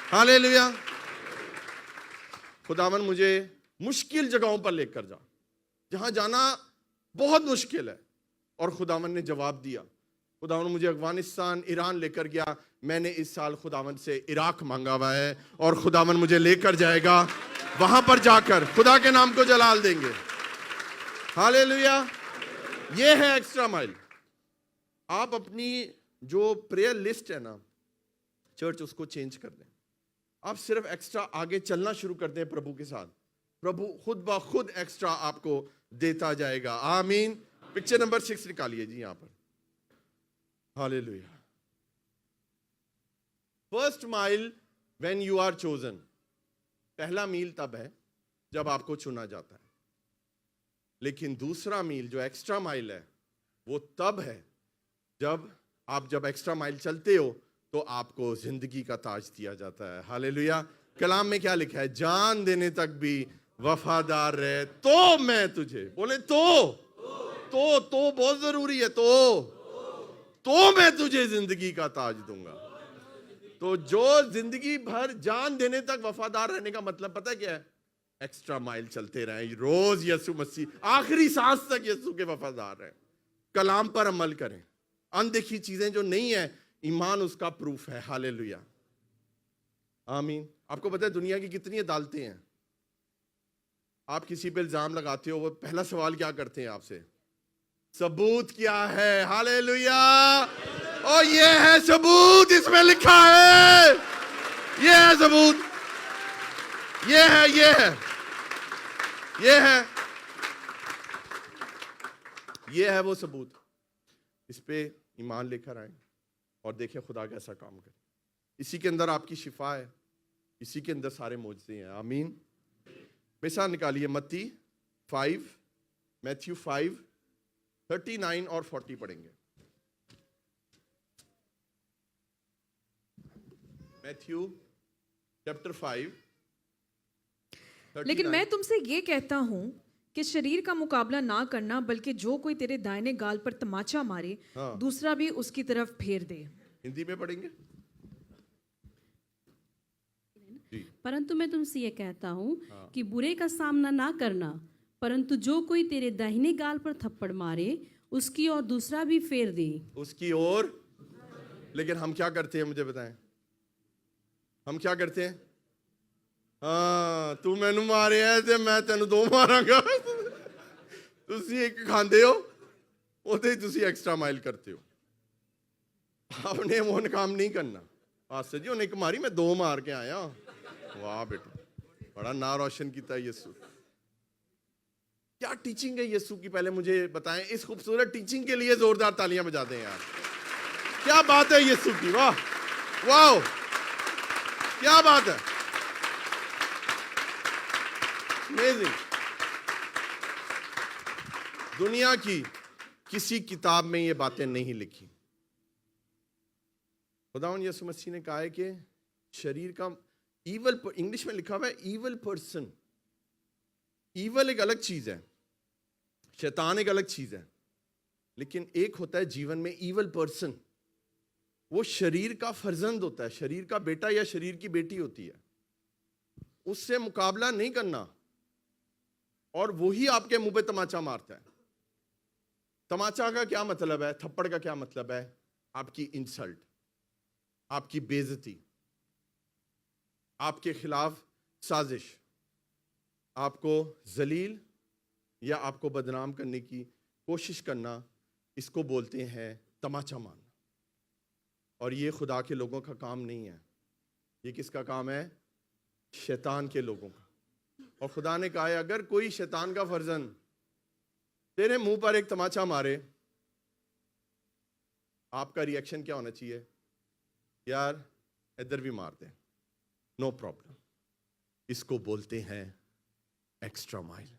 हालेलुया। खुदावन मुझे मुश्किल जगहों पर लेकर जा, जहां जाना बहुत मुश्किल है, और खुदावन ने जवाब दिया। खुदावन मुझे अफगानिस्तान, ईरान लेकर गया। मैंने इस साल खुदावन से इराक मांगा हुआ है, और खुदावन मुझे लेकर जाएगा। वहां पर जाकर खुदा के नाम को जलाल देंगे। हालेलुया। ये है एक्स्ट्रा माइल। आप अपनी जो प्रेयर लिस्ट है ना चर्च, उसको चेंज कर दें। आप सिर्फ एक्स्ट्रा आगे चलना शुरू कर दें प्रभु के साथ, प्रभु खुद ब खुद एक्स्ट्रा आपको देता जाएगा। आमीन। पिक्चर नंबर 6 निकालिए जी यहां पर। Hallelujah. First mile when you are chosen. पहला मील तब है जब आपको चुना जाता है, लेकिन दूसरा मील जो एक्स्ट्रा माइल है वो तब है जब एक्स्ट्रा माइल चलते हो तो आपको जिंदगी का ताज दिया जाता है। हालेलुया। कलाम में क्या लिखा है? जान देने तक भी वफादार रहे तो मैं तुझे, बोले तो बहुत जरूरी है, तो मैं तुझे जिंदगी का ताज दूंगा। तो जो जिंदगी भर जान देने तक वफादार रहने का मतलब पता है क्या है? एक्स्ट्रा माइल चलते रहें, रोज यीशु मसीह आखिरी सांस तक यीशु के वफादार रहें, कलाम पर अमल करें। अनदेखी चीजें जो नहीं है, ईमान उसका प्रूफ है। हालेलुया। आमीन। आपको पता है दुनिया की कितनी अदालतें हैं? आप किसी पे इल्जाम लगाते हो, वो पहला सवाल क्या करते हैं आपसे? सबूत क्या है? हालेलुया। और ये है सबूत, इसमें लिखा है, ये है सबूत, ये है वो सबूत। इस पे ईमान लेकर आए और देखें खुदा कैसा काम करे। इसी के अंदर आपकी शिफा है, इसी के अंदर सारे मौजूद हैं। आमीन। मिसाल निकालिए मत्ती 5, मैथ्यू 5, 39 और 40 पढ़ेंगे। Matthew chapter 5। लेकिन मैं तुमसे ये कहता हूं कि शरीर का मुकाबला ना करना, बल्कि जो कोई तेरे दाहिने गाल पर तमाचा मारे, दूसरा भी उसकी तरफ फेर दे। हिंदी में पढ़ेंगे। परंतु मैं तुमसे ये कहता हूँ कि बुरे का सामना ना करना, परंतु जो कोई तेरे दाहिने गाल पर थप्पड़ मारे उसकी और दूसरा भी फेर दे। उसकी और। लेकिन हम क्या करते हैं, मुझे बताएं, हम क्या करते हैं? हाँ, तू मैनू मारे है ते मैं तेन 2 मारांगा। तुसी एक खांदे हो, उसे तुसी एक्स्ट्रा माइल करते हो। आपने वो काम नहीं करना। पास्टर जी उन्हें एक मारी, मैं 2 मार के आया। वाह बेटा, बड़ा ना रोशन किया यीशु। क्या टीचिंग है यीशु की, पहले मुझे बताएं। इस खूबसूरत टीचिंग के लिए जोरदार तालियां बजा दें यार। क्या बात है यीशु की, वाह वाह, क्या बात है, अमेजिंग। दुनिया की किसी किताब में ये बातें नहीं लिखी। खुदावंद यीशु मसीह ने कहा है कि शरीर का ईवल, इंग्लिश में लिखा हुआ है ईवल पर्सन। ईवल एक अलग चीज है, शैतान एक अलग चीज है, लेकिन एक होता है जीवन में ईवल पर्सन। वो शरीर का फर्जंद होता है, शरीर का बेटा या शरीर की बेटी होती है। उससे मुकाबला नहीं करना, और वही आपके मुंह पे तमाचा मारता है। तमाचा का क्या मतलब है? थप्पड़ का क्या मतलब है? आपकी इंसल्ट, आपकी बेइज्जती, आपके खिलाफ साजिश, आपको जलील या आपको बदनाम करने की कोशिश करना, इसको बोलते हैं तमाचा मारना। और ये खुदा के लोगों का काम नहीं है, ये किसका काम है? शैतान के लोगों का। और खुदा ने कहा है अगर कोई शैतान का फर्जंद तेरे मुंह पर एक तमाचा मारे, आपका रिएक्शन क्या होना चाहिए? यार इधर भी मार दे, नो प्रॉब्लम। इसको बोलते हैं एक्स्ट्रा माइल।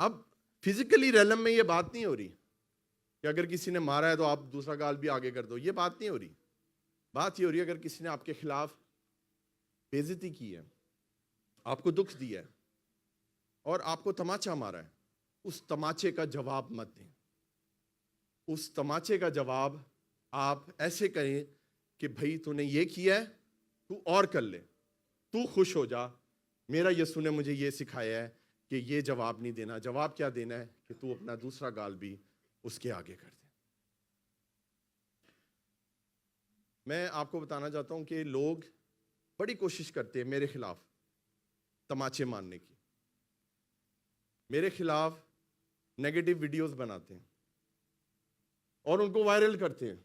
अब फिजिकली रेलम में ये बात नहीं हो रही कि अगर किसी ने मारा है तो आप दूसरा गाल भी आगे कर दो, ये बात नहीं हो रही। बात ये हो रही है अगर किसी ने आपके खिलाफ बेइज्जती की है, आपको दुख दिया है और आपको तमाचा मारा है, उस तमाचे का जवाब मत दें। उस तमाचे का जवाब आप ऐसे करें कि भाई तूने ये किया है, तू और कर ले, तू खुश हो जा। मेरा यीशु ने मुझे ये सिखाया है कि ये जवाब नहीं देना। जवाब क्या देना है कि तू अपना दूसरा गाल भी उसके आगे कर दे। मैं आपको बताना चाहता हूं कि लोग बड़ी कोशिश करते हैं मेरे खिलाफ तमाचे मारने की, मेरे खिलाफ नेगेटिव वीडियोस बनाते हैं और उनको वायरल करते हैं।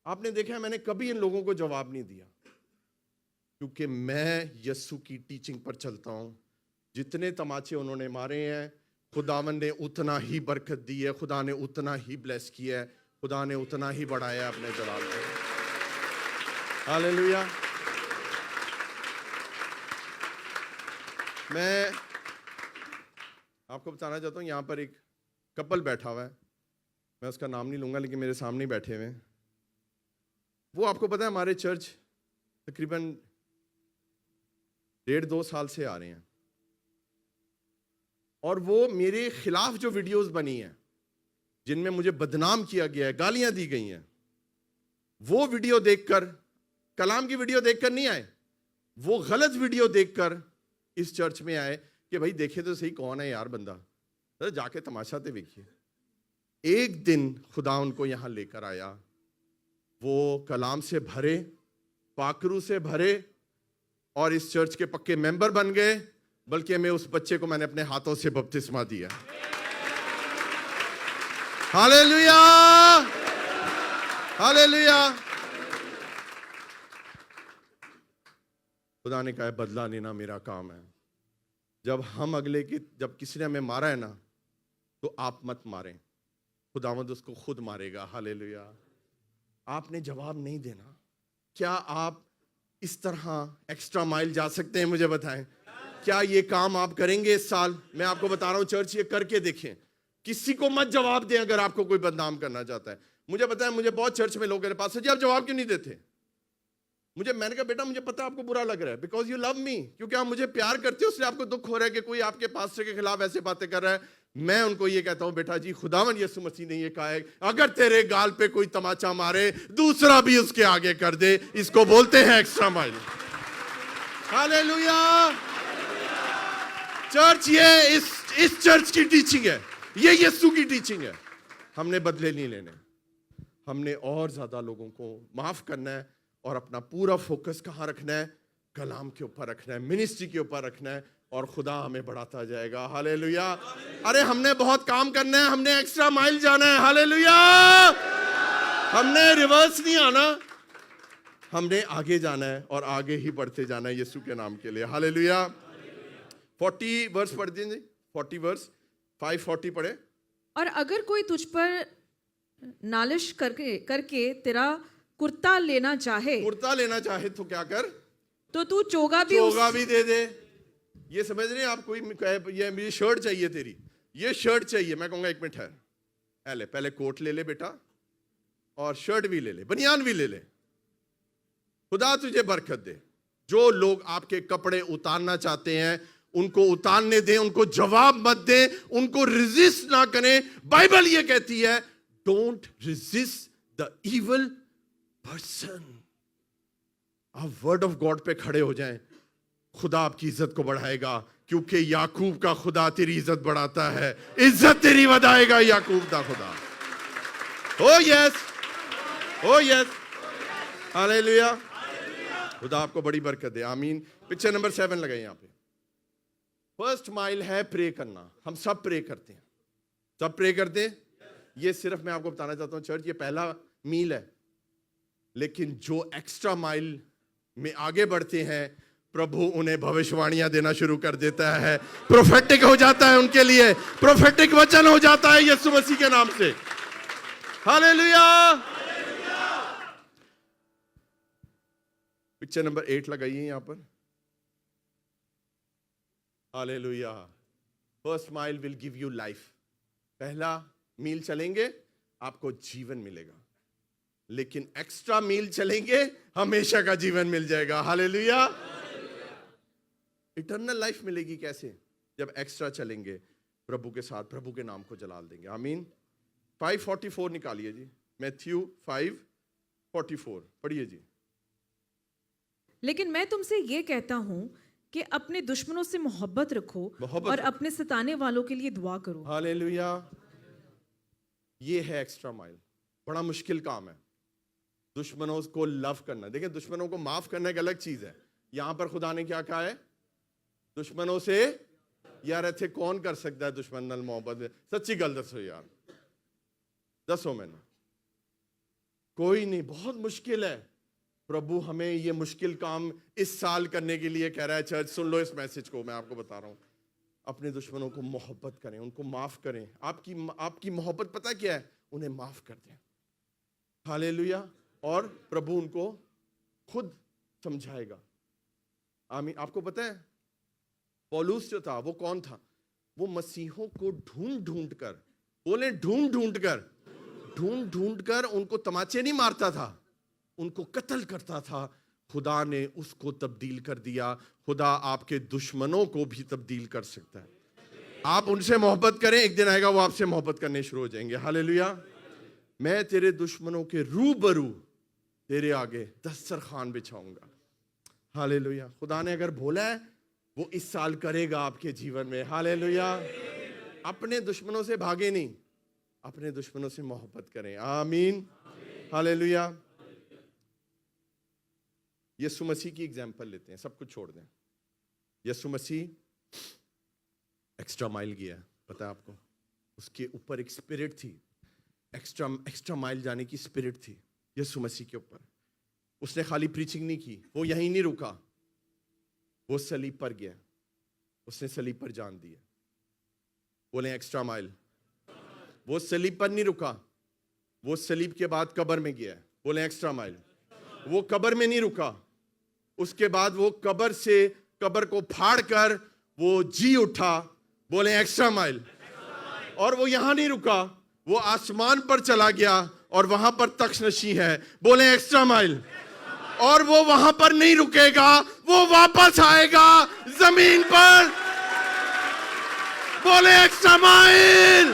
आपने देखा है मैंने कभी इन लोगों को जवाब नहीं दिया, क्योंकि मैं यीशु की टीचिंग पर चलता हूं। जितने तमाचे उन्होंने मारे हैं, खुदावन ने उतना ही बरकत दी है, खुदा ने उतना ही ब्लेस किया है, खुदा ने उतना ही बढ़ाया अपने जलाल को। हालेलुया। मैं आपको बताना चाहता हूँ, यहाँ पर एक कपल बैठा हुआ है, मैं उसका नाम नहीं लूँगा, लेकिन मेरे सामने बैठे हुए हैं। वो आपको पता है हमारे चर्च तकरीबन 1.5-2 साल से आ रहे हैं, और वो मेरे खिलाफ जो वीडियोस बनी हैं जिनमें मुझे बदनाम किया गया है, गालियां दी गई हैं, वो वीडियो देखकर, कलाम की वीडियो देखकर नहीं आए, वो गलत वीडियो देखकर इस चर्च में आए कि भाई देखे तो सही कौन है यार बंदा, तो जाके तमाशा तो देखिए। एक दिन खुदा उनको यहां लेकर आया, वो कलाम से भरे, पाकरू से भरे और इस चर्च के पक्के मेंबर बन गए। बल्कि मैं उस बच्चे को मैंने अपने हाथों से बपतिस्मा दिया। Hallelujah, hallelujah. खुदा ने कहा बदला लेना मेरा काम है। जब किसी ने हमें मारा है ना, तो आप मत मारें, खुदावंद उसको खुद मारेगा। हालेलुया। आपने जवाब नहीं देना। क्या आप इस तरह एक्स्ट्रा माइल जा सकते हैं? मुझे बताएं, क्या ये काम आप करेंगे इस साल? मैं आपको बता रहा हूं चर्च, ये करके देखें। किसी को मत जवाब दें अगर आपको कोई बदनाम करना चाहता है। मुझे पता है, मुझे बहुत चर्च में लोग मेरे पास, जी आप जवाब क्यों नहीं देते? मैंने कहा बेटा मुझे पता है आपको बुरा लग रहा है, बिकॉज यू लव मी, क्योंकि आप मुझे प्यार करते हो, इसलिए आपको दुख हो रहा है कि कोई आपके पास्टर के खिलाफ ऐसे बातें कर रहा है। मैं उनको ये कहता हूं, बेटा जी खुदावन यीशु मसीह ने ये कहा है, अगर तेरे गाल पे कोई तमाचा मारे, दूसरा भी उसके आगे कर दे। इसको बोलते हैं एक्स्ट्रा माइल। हालेलुया। चर्च, ये इस चर्च की टीचिंग है, ये यीशु की टीचिंग है। हमने बदले नहीं लेने, हमने और ज्यादा लोगों को माफ करना है और अपना पूरा फोकस कहाँ रखना है? कलाम के ऊपर रखना है, मिनिस्ट्री के ऊपर रखना है, और खुदा हमें बढ़ाता जाएगा। हालेलुया। अरे हमने बहुत काम करना है, हमने एक्स्ट्रा माइल जाना है। हालेलुया। हमने रिवर्स नहीं आना, हमने आगे जाना है और आगे ही बढ़ते जाना है यीशु के नाम के लिए। हालेलुया। 40 वर्स पढ़ दीजिए, 40 वर्स 5:40 पढ़े। और अगर कोई तुझ पर नालिश करके तेरा कुर्ता लेना चाहे तो क्या कर? तो तू चोगा भी दे दे। ये समझ रहे हैं आप? कोई ये मुझे शर्ट चाहिए, तेरी ये शर्ट चाहिए, मैं कहूंगा 1 मिनट है, पहले कोट ले ले बेटा, और शर्ट भी ले ले, बनियान भी ले ले। खुदा तुझे बरकत दे। जो लोग आपके कपड़े उतारना चाहते हैं उनको उतारने दें, उनको जवाब मत दें, उनको रेजिस्ट ना करें। बाइबल ये कहती है, don't resist the evil person. आप वर्ड ऑफ गॉड पे खड़े हो जाएं, खुदा आपकी इज्जत को बढ़ाएगा, क्योंकि याकूब का खुदा तेरी इज्जत बढ़ाता है। इज्जत तेरी बढ़ाएगा याकूब का खुदा। ओ यस, ओ यस। हालेलुया। खुदा आपको बड़ी बरकत दे। आमीन। पिक्चर नंबर 7 लगाए यहाँ पे। फर्स्ट माइल है प्रे करना। हम सब प्रे करते हैं, सब प्रे करते हैं। ये सिर्फ मैं आपको बताना चाहता हूँ चर्च, ये पहला मील है, लेकिन जो एक्स्ट्रा माइल में आगे बढ़ते हैं प्रभु उन्हें भविष्यवाणियां देना शुरू कर देता है, प्रोफेटिक हो जाता है उनके लिए, प्रोफेटिक वचन हो जाता है यीशु मसीह के नाम से। हालेलुया। पिक्चर नंबर 8 लगाइए यहां पर। Hallelujah. First mile will give you life. पहला मील चलेंगे आपको जीवन मिलेगा, लेकिन एक्स्ट्रा मील चलेंगे हमेशा का जीवन मिल जाएगा। हालेलुया। इटर्नल लाइफ मिलेगी कैसे? जब एक्स्ट्रा चलेंगे प्रभु के साथ, प्रभु के नाम को जलाल देंगे। आमीन। 5:44 निकालिए जी, मैथ्यू 5:44 पढ़िए जी। लेकिन मैं तुमसे ये कहता हूं कि अपने दुश्मनों से मोहब्बत रखो और अपने सताने वालों के लिए दुआ करो। हालेलुया। ये है एक्स्ट्रा माइल। बड़ा मुश्किल काम है दुश्मनों को लव करना। देखिए, दुश्मनों को माफ करना एक अलग चीज है। यहां पर खुदा ने क्या कहा है? दुश्मनों से, यार ऐसे कौन कर सकता है दुश्मन नाल मोहब्बत? सच्ची गल दसो यार, दसो मैंने। कोई नहीं, बहुत मुश्किल है। प्रभु हमें ये मुश्किल काम इस साल करने के लिए कह रहा है। चर्च सुन लो इस मैसेज को, मैं आपको बता रहा हूं। अपने दुश्मनों को मोहब्बत करें, उनको माफ करें। आपकी मोहब्बत पता क्या है? उन्हें माफ कर दें। हालेलुया। और प्रभु उनको खुद समझाएगा। आमीन। आपको पता है पौलुस जो था वो कौन था? वो मसीहों को ढूंढ ढूंढ कर, बोले ढूंढ ढूंढ कर उनको तमाचे नहीं मारता था, उनको कत्ल करता था। खुदा ने उसको तब्दील कर दिया। खुदा आपके दुश्मनों को भी तब्दील कर सकता है। आप उनसे मोहब्बत करें, एक दिन आएगा वो आपसे मोहब्बत करने शुरू हो जाएंगे। हालेलुया। मैं तेरे दुश्मनों के रूबरू तेरे आगे दस्तरखान बिछाऊंगा। हालेलुया। खुदा ने अगर बोला है वो इस साल करेगा आपके जीवन में। हालेलुया। अपने दुश्मनों से भागे नहीं, अपने दुश्मनों से मोहब्बत करें। आमीन। हालेलुया। यीशु मसीह की एग्जाम्पल लेते हैं, सब कुछ छोड़ दें। यीशु मसीह एक्स्ट्रा माइल गया, पता है आपको? उसके ऊपर एक स्पिरिट थी, एक्स्ट्रा माइल जाने की स्पिरिट थी यीशु मसीह के ऊपर। उसने खाली प्रीचिंग नहीं की, वो यहीं नहीं रुका, वो सलीब पर गया, उसने सलीब पर जान दिया। बोले एक्स्ट्रा माइल। वो सलीब पर नहीं रुका, वो सलीब के बाद कब्र में गया। बोले एक्स्ट्रा माइल। वो कब्र में नहीं रुका, उसके बाद वो कब्र को फाड़ कर वो जी उठा। बोले एक्स्ट्रा माइल। और वो यहां नहीं रुका, वो आसमान पर चला गया और वहां पर तख्तनशी है। बोले एक्स्ट्रा माइल। और वो वहां पर नहीं रुकेगा, वो वापस आएगा जमीन पर। बोले एक्स्ट्रा माइल।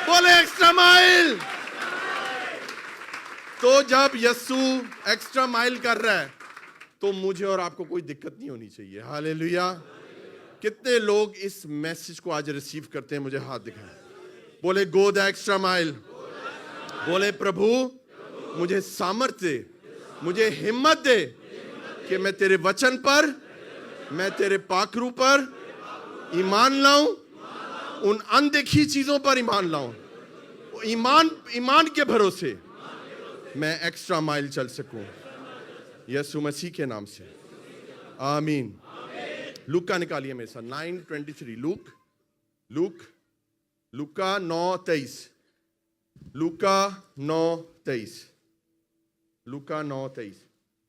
बोले एक्स्ट्रा माइल। तो जब यीशु एक्स्ट्रा माइल कर रहा है तो मुझे और आपको कोई दिक्कत नहीं होनी चाहिए। हालेलुया। कितने लोग इस मैसेज को आज रिसीव करते हैं? मुझे हाथ दिखाएं। बोले गो द एक्स्ट्रा माइल। बोले प्रभु मुझे सामर्थ्य दे, मुझे हिम्मत दे कि मैं तेरे वचन पर, मैं तेरे पाखरू पर ईमान लाऊं, उन अनदेखी चीजों पर ईमान लाऊं, ईमान के भरोसे मैं एक्स्ट्रा माइल चल सकूं यीशु मसीह के नाम से। आमीन। लूक का निकालिए मेरे साथ 9:23। लूका 9:23। लूका 9:23।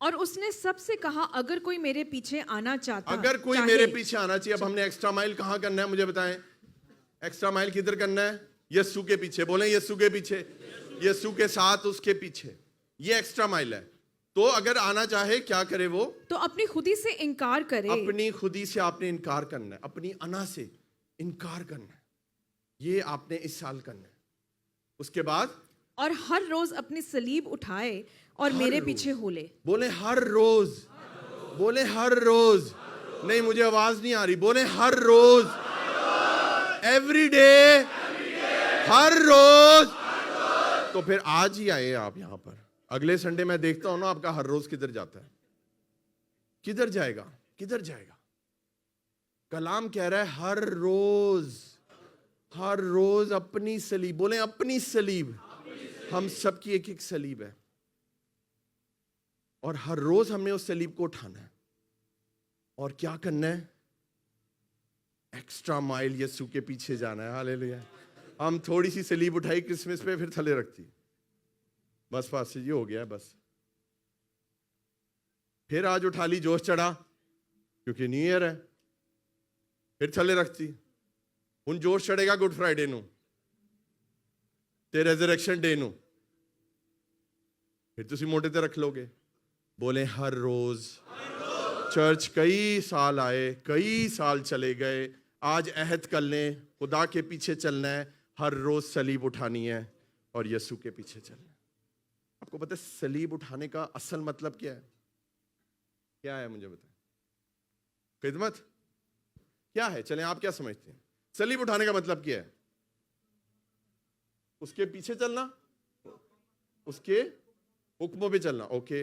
और उसने सबसे कहा, अगर कोई मेरे पीछे आना चाहता, अगर कोई मेरे पीछे आना चाहिए। अब हमने एक्स्ट्रा माइल कहां करना है? मुझे बताएं। एक्स्ट्रा माइल किधर करना है? यीशु के पीछे। बोले यीशु के पीछे, यीशु के साथ, उसके पीछे। ये एक्स्ट्रा माइल है। तो अगर आना चाहे क्या करे वो? तो अपनी खुदी से इनकार करे। अपनी खुदी से आपने इनकार करना है, अपनी अना से इनकार करना है। ये आपने इस साल करना है। उसके बाद और हर रोज अपनी सलीब उठाए और मेरे पीछे हो ले। बोले हर रोज। बोले हर रोज। नहीं, मुझे आवाज नहीं आ रही। बोले हर रोज, एवरी डे, हर रोज। तो फिर आज ही आए आप यहां पर। अगले संडे मैं देखता हूं ना आपका हर रोज किधर जाता है, किधर जाएगा, किधर जाएगा। कलाम कह रहा है हर रोज अपनी सलीब। बोले अपनी सलीब। हम सबकी एक एक सलीब है और हर रोज हमने उस सलीब को उठाना है। और क्या करना है? एक्स्ट्रा माइल यीशु के पीछे जाना है। हालेलुया। हम थोड़ी सी सलीब उठाई क्रिसमस पे, फिर थले रखती, बस पास ये हो गया बस। फिर आज उठा ली, जोश चढ़ा क्योंकि न्यू ईयर है, फिर थले रखती। हुन जोश चढ़ेगा गुड फ्राइडे नू ते रेजरेक्शन डे नू, फिर तुसी मोटे ते रख लोगे। बोले हर रोज चर्च, कई साल आए, कई साल चले गए, आज अहद कर लें, खुदा के पीछे चलना है, हर रोज सलीब उठानी है और यीशु के पीछे चलना है। आपको पता है सलीब उठाने का असल मतलब क्या है? क्या है मुझे बताएं। खिदमत क्या है? चलें, आप क्या समझते हैं? सलीब उठाने का मतलब क्या है? उसके पीछे चलना, उसके हुक्मों पे चलना। ओके,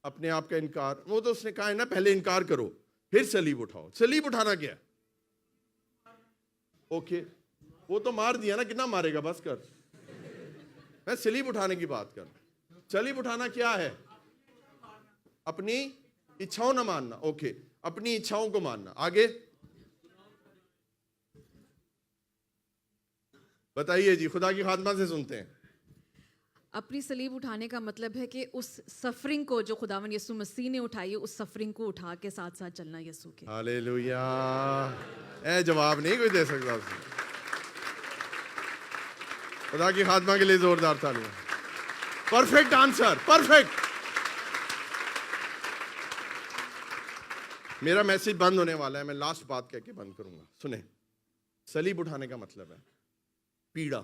अपने आप का इनकार, वो तो उसने कहा है ना, पहले इनकार करो फिर सलीब उठाओ। सलीब उठाना क्या है? ओके, वो तो मार दिया ना, कितना मारेगा, बस कर। मैं सलीब उठाने की बात कर। सलीब उठाना क्या है? अपनी इच्छाओं ना मानना। ओके, अपनी इच्छाओं को मानना। आगे बताइए जी, खुदा की खादमा से सुनते हैं। अपनी सलीब उठाने का मतलब है कि उस सफरिंग को जो खुदावन यीशु मसीह ने उठाई है, उस सफरिंग को उठा के साथ साथ चलना यीशु के। हालेलुया। जवाब नहीं कोई दे सकता उसने। खुदा की खादमा के लिए जोरदार तालियां। Perfect answer, perfect. मेरा मैसेज बंद होने वाला है, मैं लास्ट बात कह के बंद करूंगा। सुने, सलीब उठाने का मतलब है पीड़ा।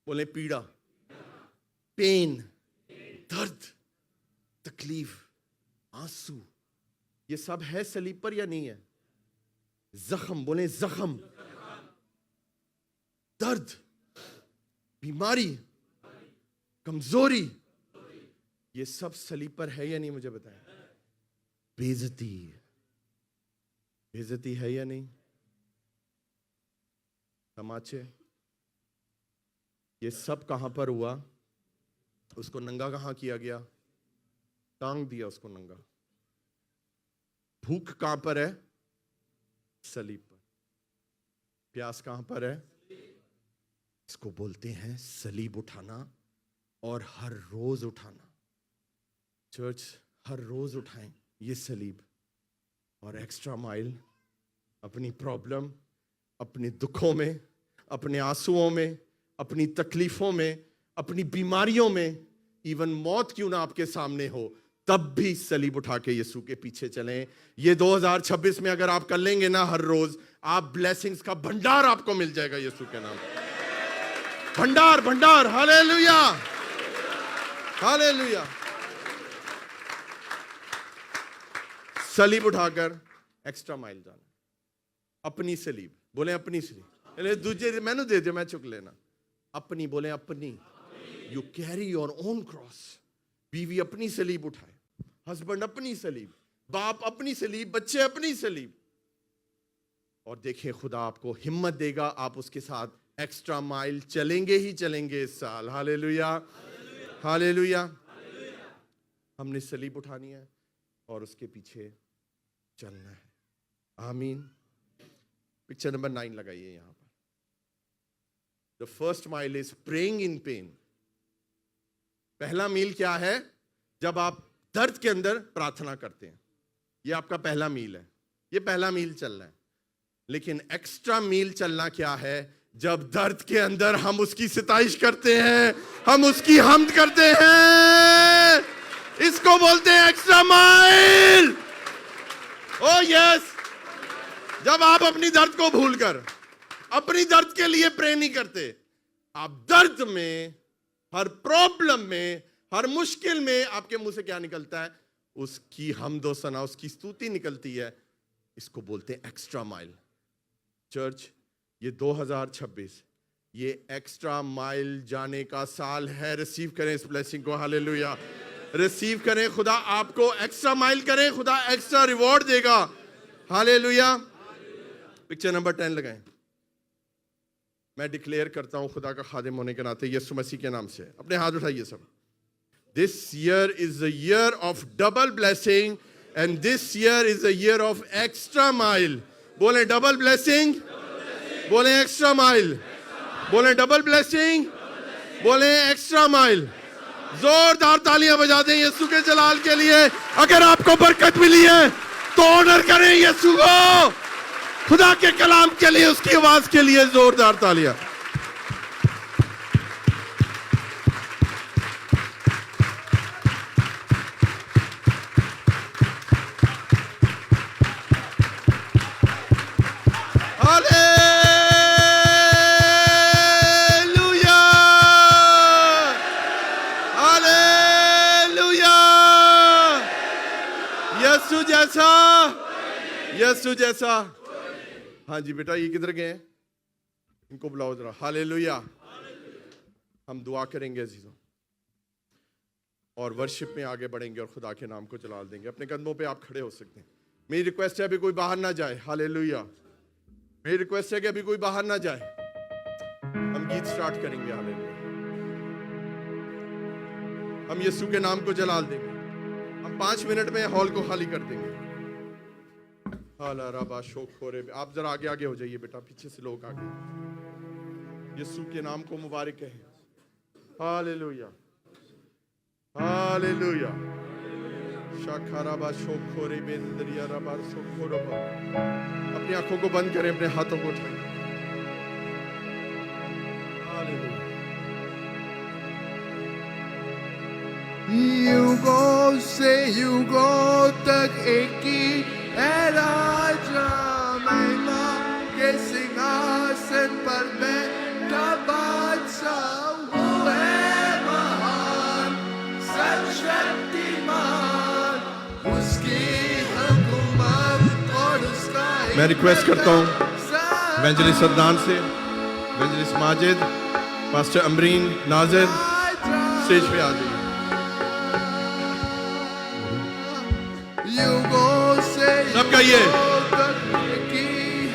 बोले पीड़ा, पेन, दर्द, तकलीफ, आंसू, ये सब है सलीब पर या नहीं है? जख्म, बोले जख्म, दर्द, बीमारी, कमजोरी, ये सब सलीब पर है या नहीं? मुझे बताएं। बेइज्जती, बेइज्जती है या नहीं? तमाचे, ये सब कहां पर हुआ? उसको नंगा कहां किया गया? टांग दिया उसको नंगा। भूख कहां पर है? सलीब पर। प्यास कहां पर है? इसको बोलते हैं सलीब उठाना, और हर रोज उठाना। चर्च, हर रोज उठाएं ये सलीब, और एक्स्ट्रा माइल अपनी प्रॉब्लम, अपने दुखों में, अपने आंसुओं में, अपनी तकलीफों में, अपनी बीमारियों में, इवन मौत क्यों ना आपके सामने हो, तब भी सलीब उठा के यीशु के पीछे चलें। ये 2026 में अगर आप कर लेंगे ना हर रोज, आप ब्लेसिंग्स का भंडार आपको मिल जाएगा यीशु के नाम। भंडार, भंडार। Hallelujah, hallelujah. सलीब उठाकर एक्स्ट्रा माइल जाना। अपनी सलीब, बोले अपनी सलीब। दूसरे मैंने दे दिया, मैं चुक लेना। अपनी, बोले अपनी। You carry your own cross. बीवी अपनी सलीब उठाए, हस्बैंड अपनी सलीब, बाप अपनी सलीब, बच्चे अपनी सलीब। और देखिए खुदा आपको हिम्मत देगा, आप उसके साथ एक्स्ट्रा माइल चलेंगे ही चलेंगे इस साल। Hallelujah, hallelujah. हमने सलीब उठानी है और उसके पीछे चलना है। आमीन। पिक्चर नंबर 9 लगाइए यहां पर। The first mile is praying in pen. पहला मील क्या है? जब आप दर्द के अंदर प्रार्थना करते हैं, ये आपका पहला मील है, ये पहला मील चलना है। लेकिन एक्स्ट्रा मील चलना क्या है? जब दर्द के अंदर हम उसकी सिताइश करते हैं, हम उसकी हम्द करते हैं, इसको बोलते हैं एक्स्ट्रा माइल। ओ यस। जब आप अपनी दर्द को भूलकर अपनी दर्द के लिए प्रे नहीं करते, आप दर्द में, हर प्रॉब्लम में, हर मुश्किल में आपके मुंह से क्या निकलता है? उसकी हम्द व सना, उसकी स्तुति निकलती है। इसको बोलते हैं एक्स्ट्रा माइल। चर्च, ये 2026 ये एक्स्ट्रा माइल जाने का साल है। रिसीव करें इस ब्लेसिंग को। हालेलुया, रिसीव करें। खुदा आपको एक्स्ट्रा माइल करे, खुदा एक्स्ट्रा रिवॉर्ड देगा। हालेलुया। पिक्चर नंबर 10 लगाएं। मैं डिक्लेयर करता हूं खुदा का खादिम होने के नाते यीशु मसीह के नाम से, अपने हाथ उठाइए सब। This year is the year of double blessing And this year is a year of extra mile. बोले double blessing. बोले extra mile. बोले double blessing. बोले extra mile. जोरदार तालियां बजा दें यीशु के जलाल के लिए। अगर आपको बरकत मिली है तो ऑनर करें यीशु को। खुदा के कलाम के लिए, उसकी आवाज के लिए जोरदार तालियां। यीशु जैसा। हाँ जी बेटा, ये किधर गए हैं? इनको बुलाओ जरा। हालेलुया। हम दुआ करेंगे अजीजों और वर्शिप में आगे बढ़ेंगे और खुदा के नाम को जलाल देंगे। अपने कदमों पे आप खड़े हो सकते हैं। मेरी रिक्वेस्ट है अभी कोई बाहर ना जाए। हालेलुया। मेरी रिक्वेस्ट है कि अभी कोई बाहर ना जाए। हम गीत स्टार्ट करेंगे। हालेलुया। हम यीशु के नाम को जलाल देंगे। हम 5 मिनट में हॉल को खाली कर देंगे। आप जरा आगे आगे हो जाइए बेटा, पीछे से लोग आगे। यीशु के नाम को मुबारक कहें। Hallelujah, hallelujah. अपनी आंखों को बंद करें, अपने हाथों को उठाएं। हालेलुया। युगों से युगों तक एक ही है राजा, महिमा के सिंहासन पर बैठा बादशाह। वो है महान, सर्वशक्तिमान, उसकी हुकूमत और उसका। मैं रिक्वेस्ट करता हूँ इवेंजलिस्ट अदनान से, evangelist Majid, pastor Amreen, Nazir stage पे आ जाइए। सबका ये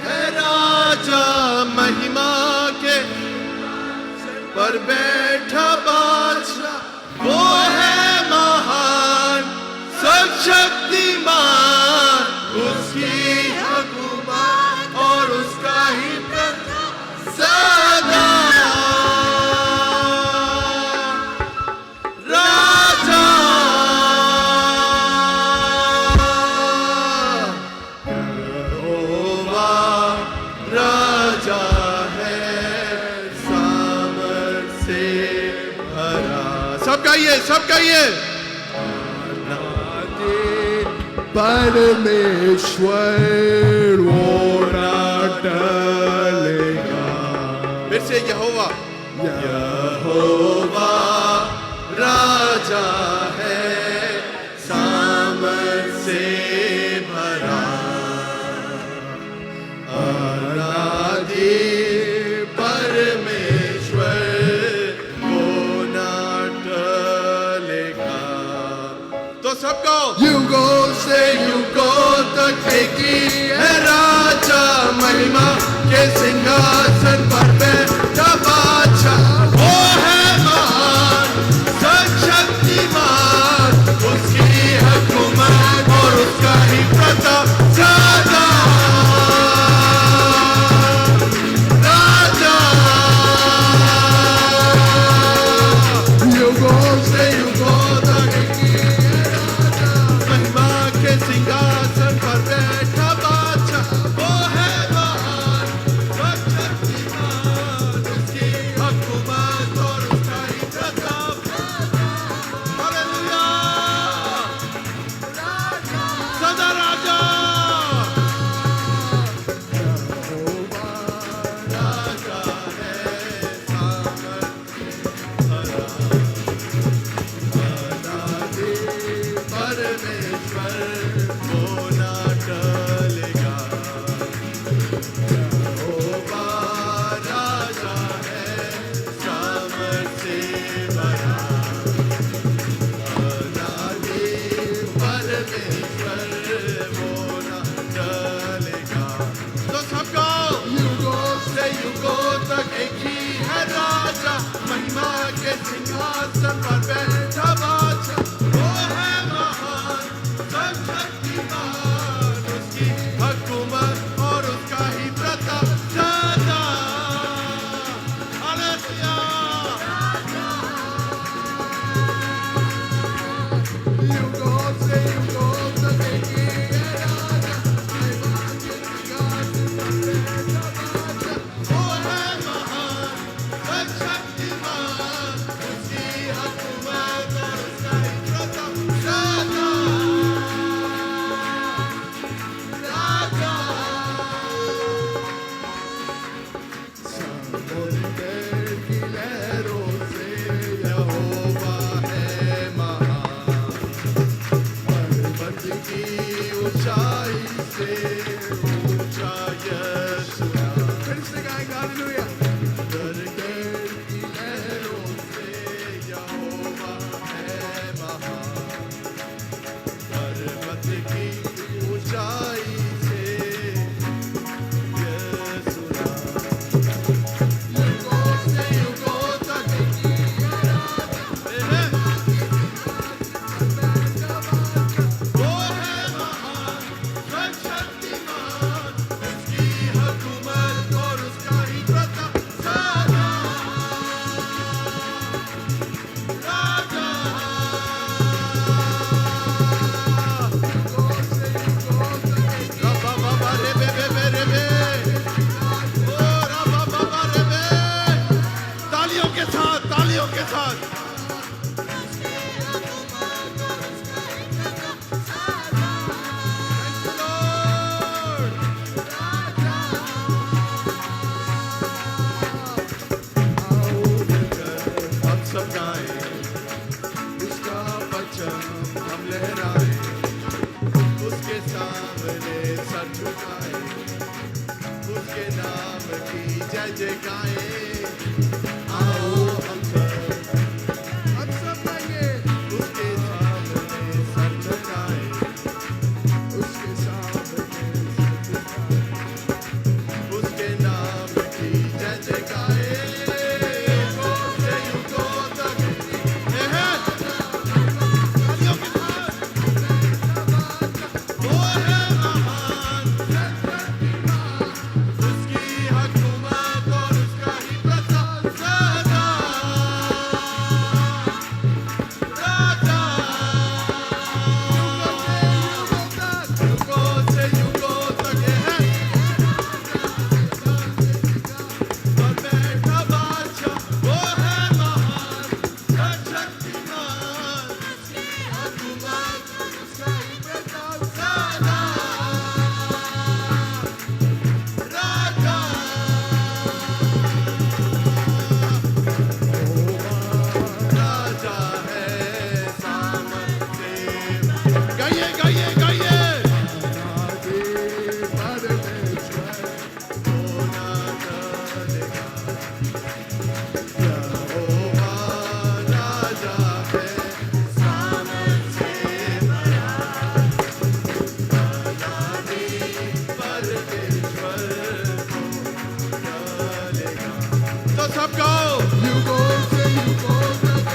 है राजा, महिमा के पर बैठा बादशाह। वो है महान, सर्वशक्तिमान, उसकी हुकूमत और उसका ही प्रताप सदा। सबका ये परमेश्वर वो ना टलेगा। फिर से यहोवा, यहोवा राजा है, सामर्थ से भरा। अनादि परमेश्वर सबको युगों से युगों तक एक ही है राजा, महिमा के सिंहासन पर बैठा बादशाह। वो है महान, सर्वशक्तिमान, उसकी हुकूमत और उसका ही प्रताप सदा। राजा युगों से युगों तक सिंहासन पर बैठा बादशाह। वो है महान, सर्वशक्तिमान, उसकी हुकूमत और उसका ही प्रताप। हालेलुया। सदा राजा। राजा है, सामर्थ भरा। अनादि परमेश्वर महिमा के सिंहासन पर बैठा बादशाह। वो है महान, सर्वशक्तिमान, गाएं, आओ हम सब गाएंगे, उसके सामने सर झुकाएं, उसके सामने सर झुकाएं, उसके नाम की जय जयकाएं, युगों से युगों तक ये है तालियों के साथ, वो है महान, उसकी हुकूमत और उसका ही प्रताप सदा, राजा युगों से युगों तक ये है, और बैठा बादशाह वो है महान, शक्तिमान, हुकूमत उसका ही प्रताप सदा, राजा राजा है सामर्थ्य, गाइए गाइए गाइए, तो सब गाओ, युगों से युगों तक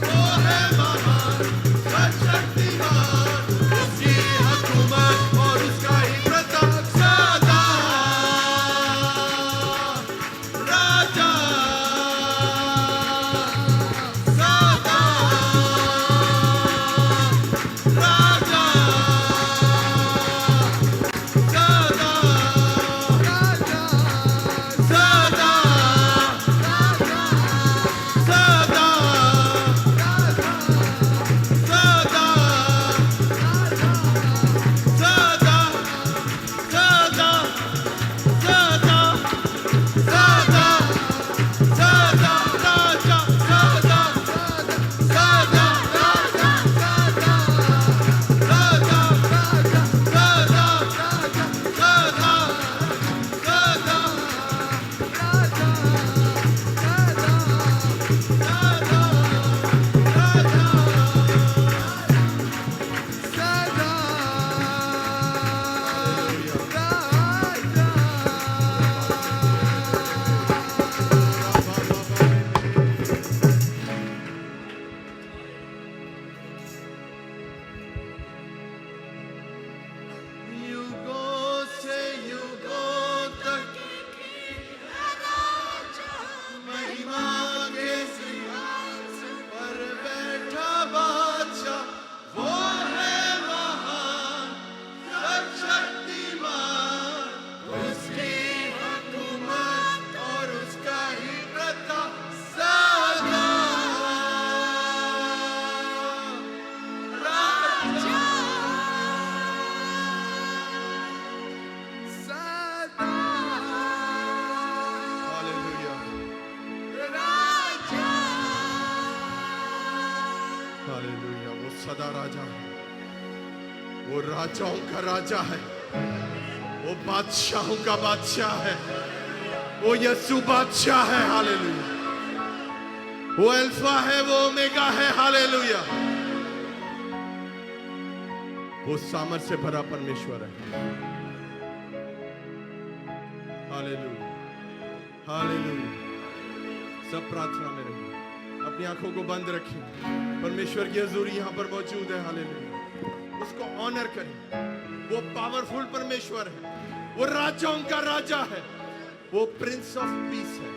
वो है महान, शक्तिमान, उसकी हुकूमत और उसका ही प्रताप सदा, राजा सदा, राजा युगों से युगों तक महिमा के सिंहासन पर बैठा बादशाह वो है महान, शक्तिमान, उसकी हुकूमत और उसका ही प्रताप सदा, राजा हालेलुया, वो सदा राजा है, वो राजाओं का राजा है, वो बादशाहों का बादशाह है, वो यीशु बादशाह है, हालेलुया, वो अल्फा है, वो ओमेगा है, हालेलुया, वो सामर्थ से भरा परमेश्वर है, हालेलुया, हालेलुया। सब प्रार्थना में रहिए, अपनी आंखों को बंद रखिए, परमेश्वर की हजूरी यहाँ पर मौजूद है, हालेलुया, उसको ऑनर करें, वो पावरफुल परमेश्वर है, वो राजाओं का राजा है, वो प्रिंस ऑफ पीस है,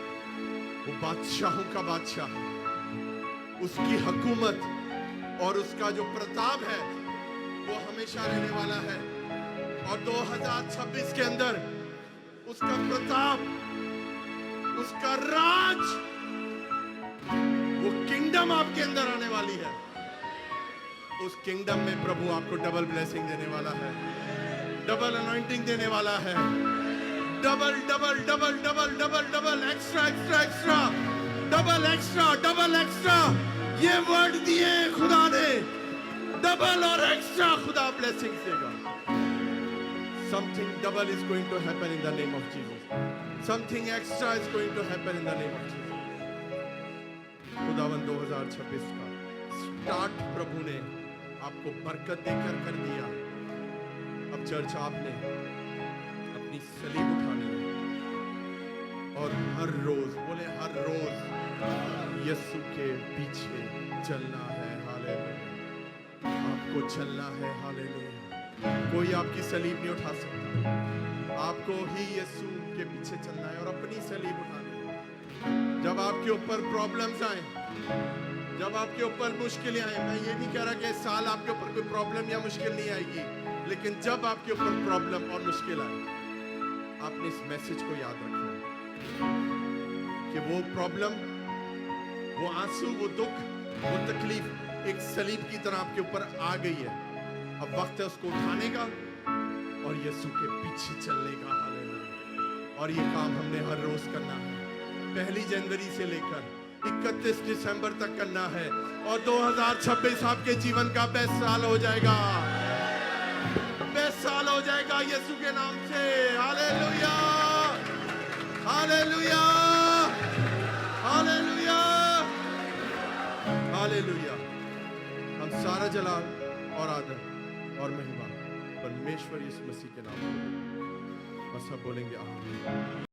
वो बादशाहों का बादशाह है, उसकी हुकूमत और उसका जो प्रताप है वो हमेशा रहने वाला है, और 2026 के अंदर उसका प्रताप, उसका राज, वो किंगडम आपके अंदर आने वाली है। उस किंगडम में प्रभु आपको डबल ब्लेसिंग देने वाला है, डबल अनॉइंटिंग देने वाला है, double double double double double double extra extra extra, double extra double extra, ये वर्ड दिए खुदा ने, डबल और एक्स्ट्रा खुदा ब्लेसिंग देगा। Something double is going to happen in the name of Jesus. Something extra is going to happen in the name of Jesus. खुदावन 2026 का start प्रभु ने आपको बरकत देकर कर दिया। अब चर्च आपने अपनी सलीब उठानी है और हर रोज, बोले हर रोज यीशु के पीछे चलना है। हालेलुया, आपको चलना है। हालेलुया, कोई आपकी सलीब नहीं उठा सकता, आपको ही यीशु के पीछे चलना है और अपनी सलीब उठानी है। जब आपके ऊपर प्रॉब्लम्स आए, जब आपके ऊपर मुश्किलें आए, मैं ये नहीं कह रहा कि इस साल आपके ऊपर कोई प्रॉब्लम या मुश्किल नहीं आएगी, लेकिन जब आपके ऊपर प्रॉब्लम और मुश्किल आए, आपने इस मैसेज को याद रखना है कि वो प्रॉब्लम, वो आंसू, वो दुख, वो तकलीफ एक सलीब की तरह आपके ऊपर आ गई है। अब वक्त है उसको उठाने का और यीशु के पीछे चलने का। हालेलुया, और ये काम हमने हर रोज करना है। 1 जनवरी से लेकर 31 दिसंबर तक करना है और 2026 आपके जीवन का बेस्ट साल हो जाएगा, बेस्ट साल हो जाएगा यीशु के नाम से। Hallelujah, hallelujah, hallelujah, hallelujah. हम सारा जलाल और आदर और महिमा परमेश्वर यीशु मसीह के नाम में, और सब बोलेंगे आमीन।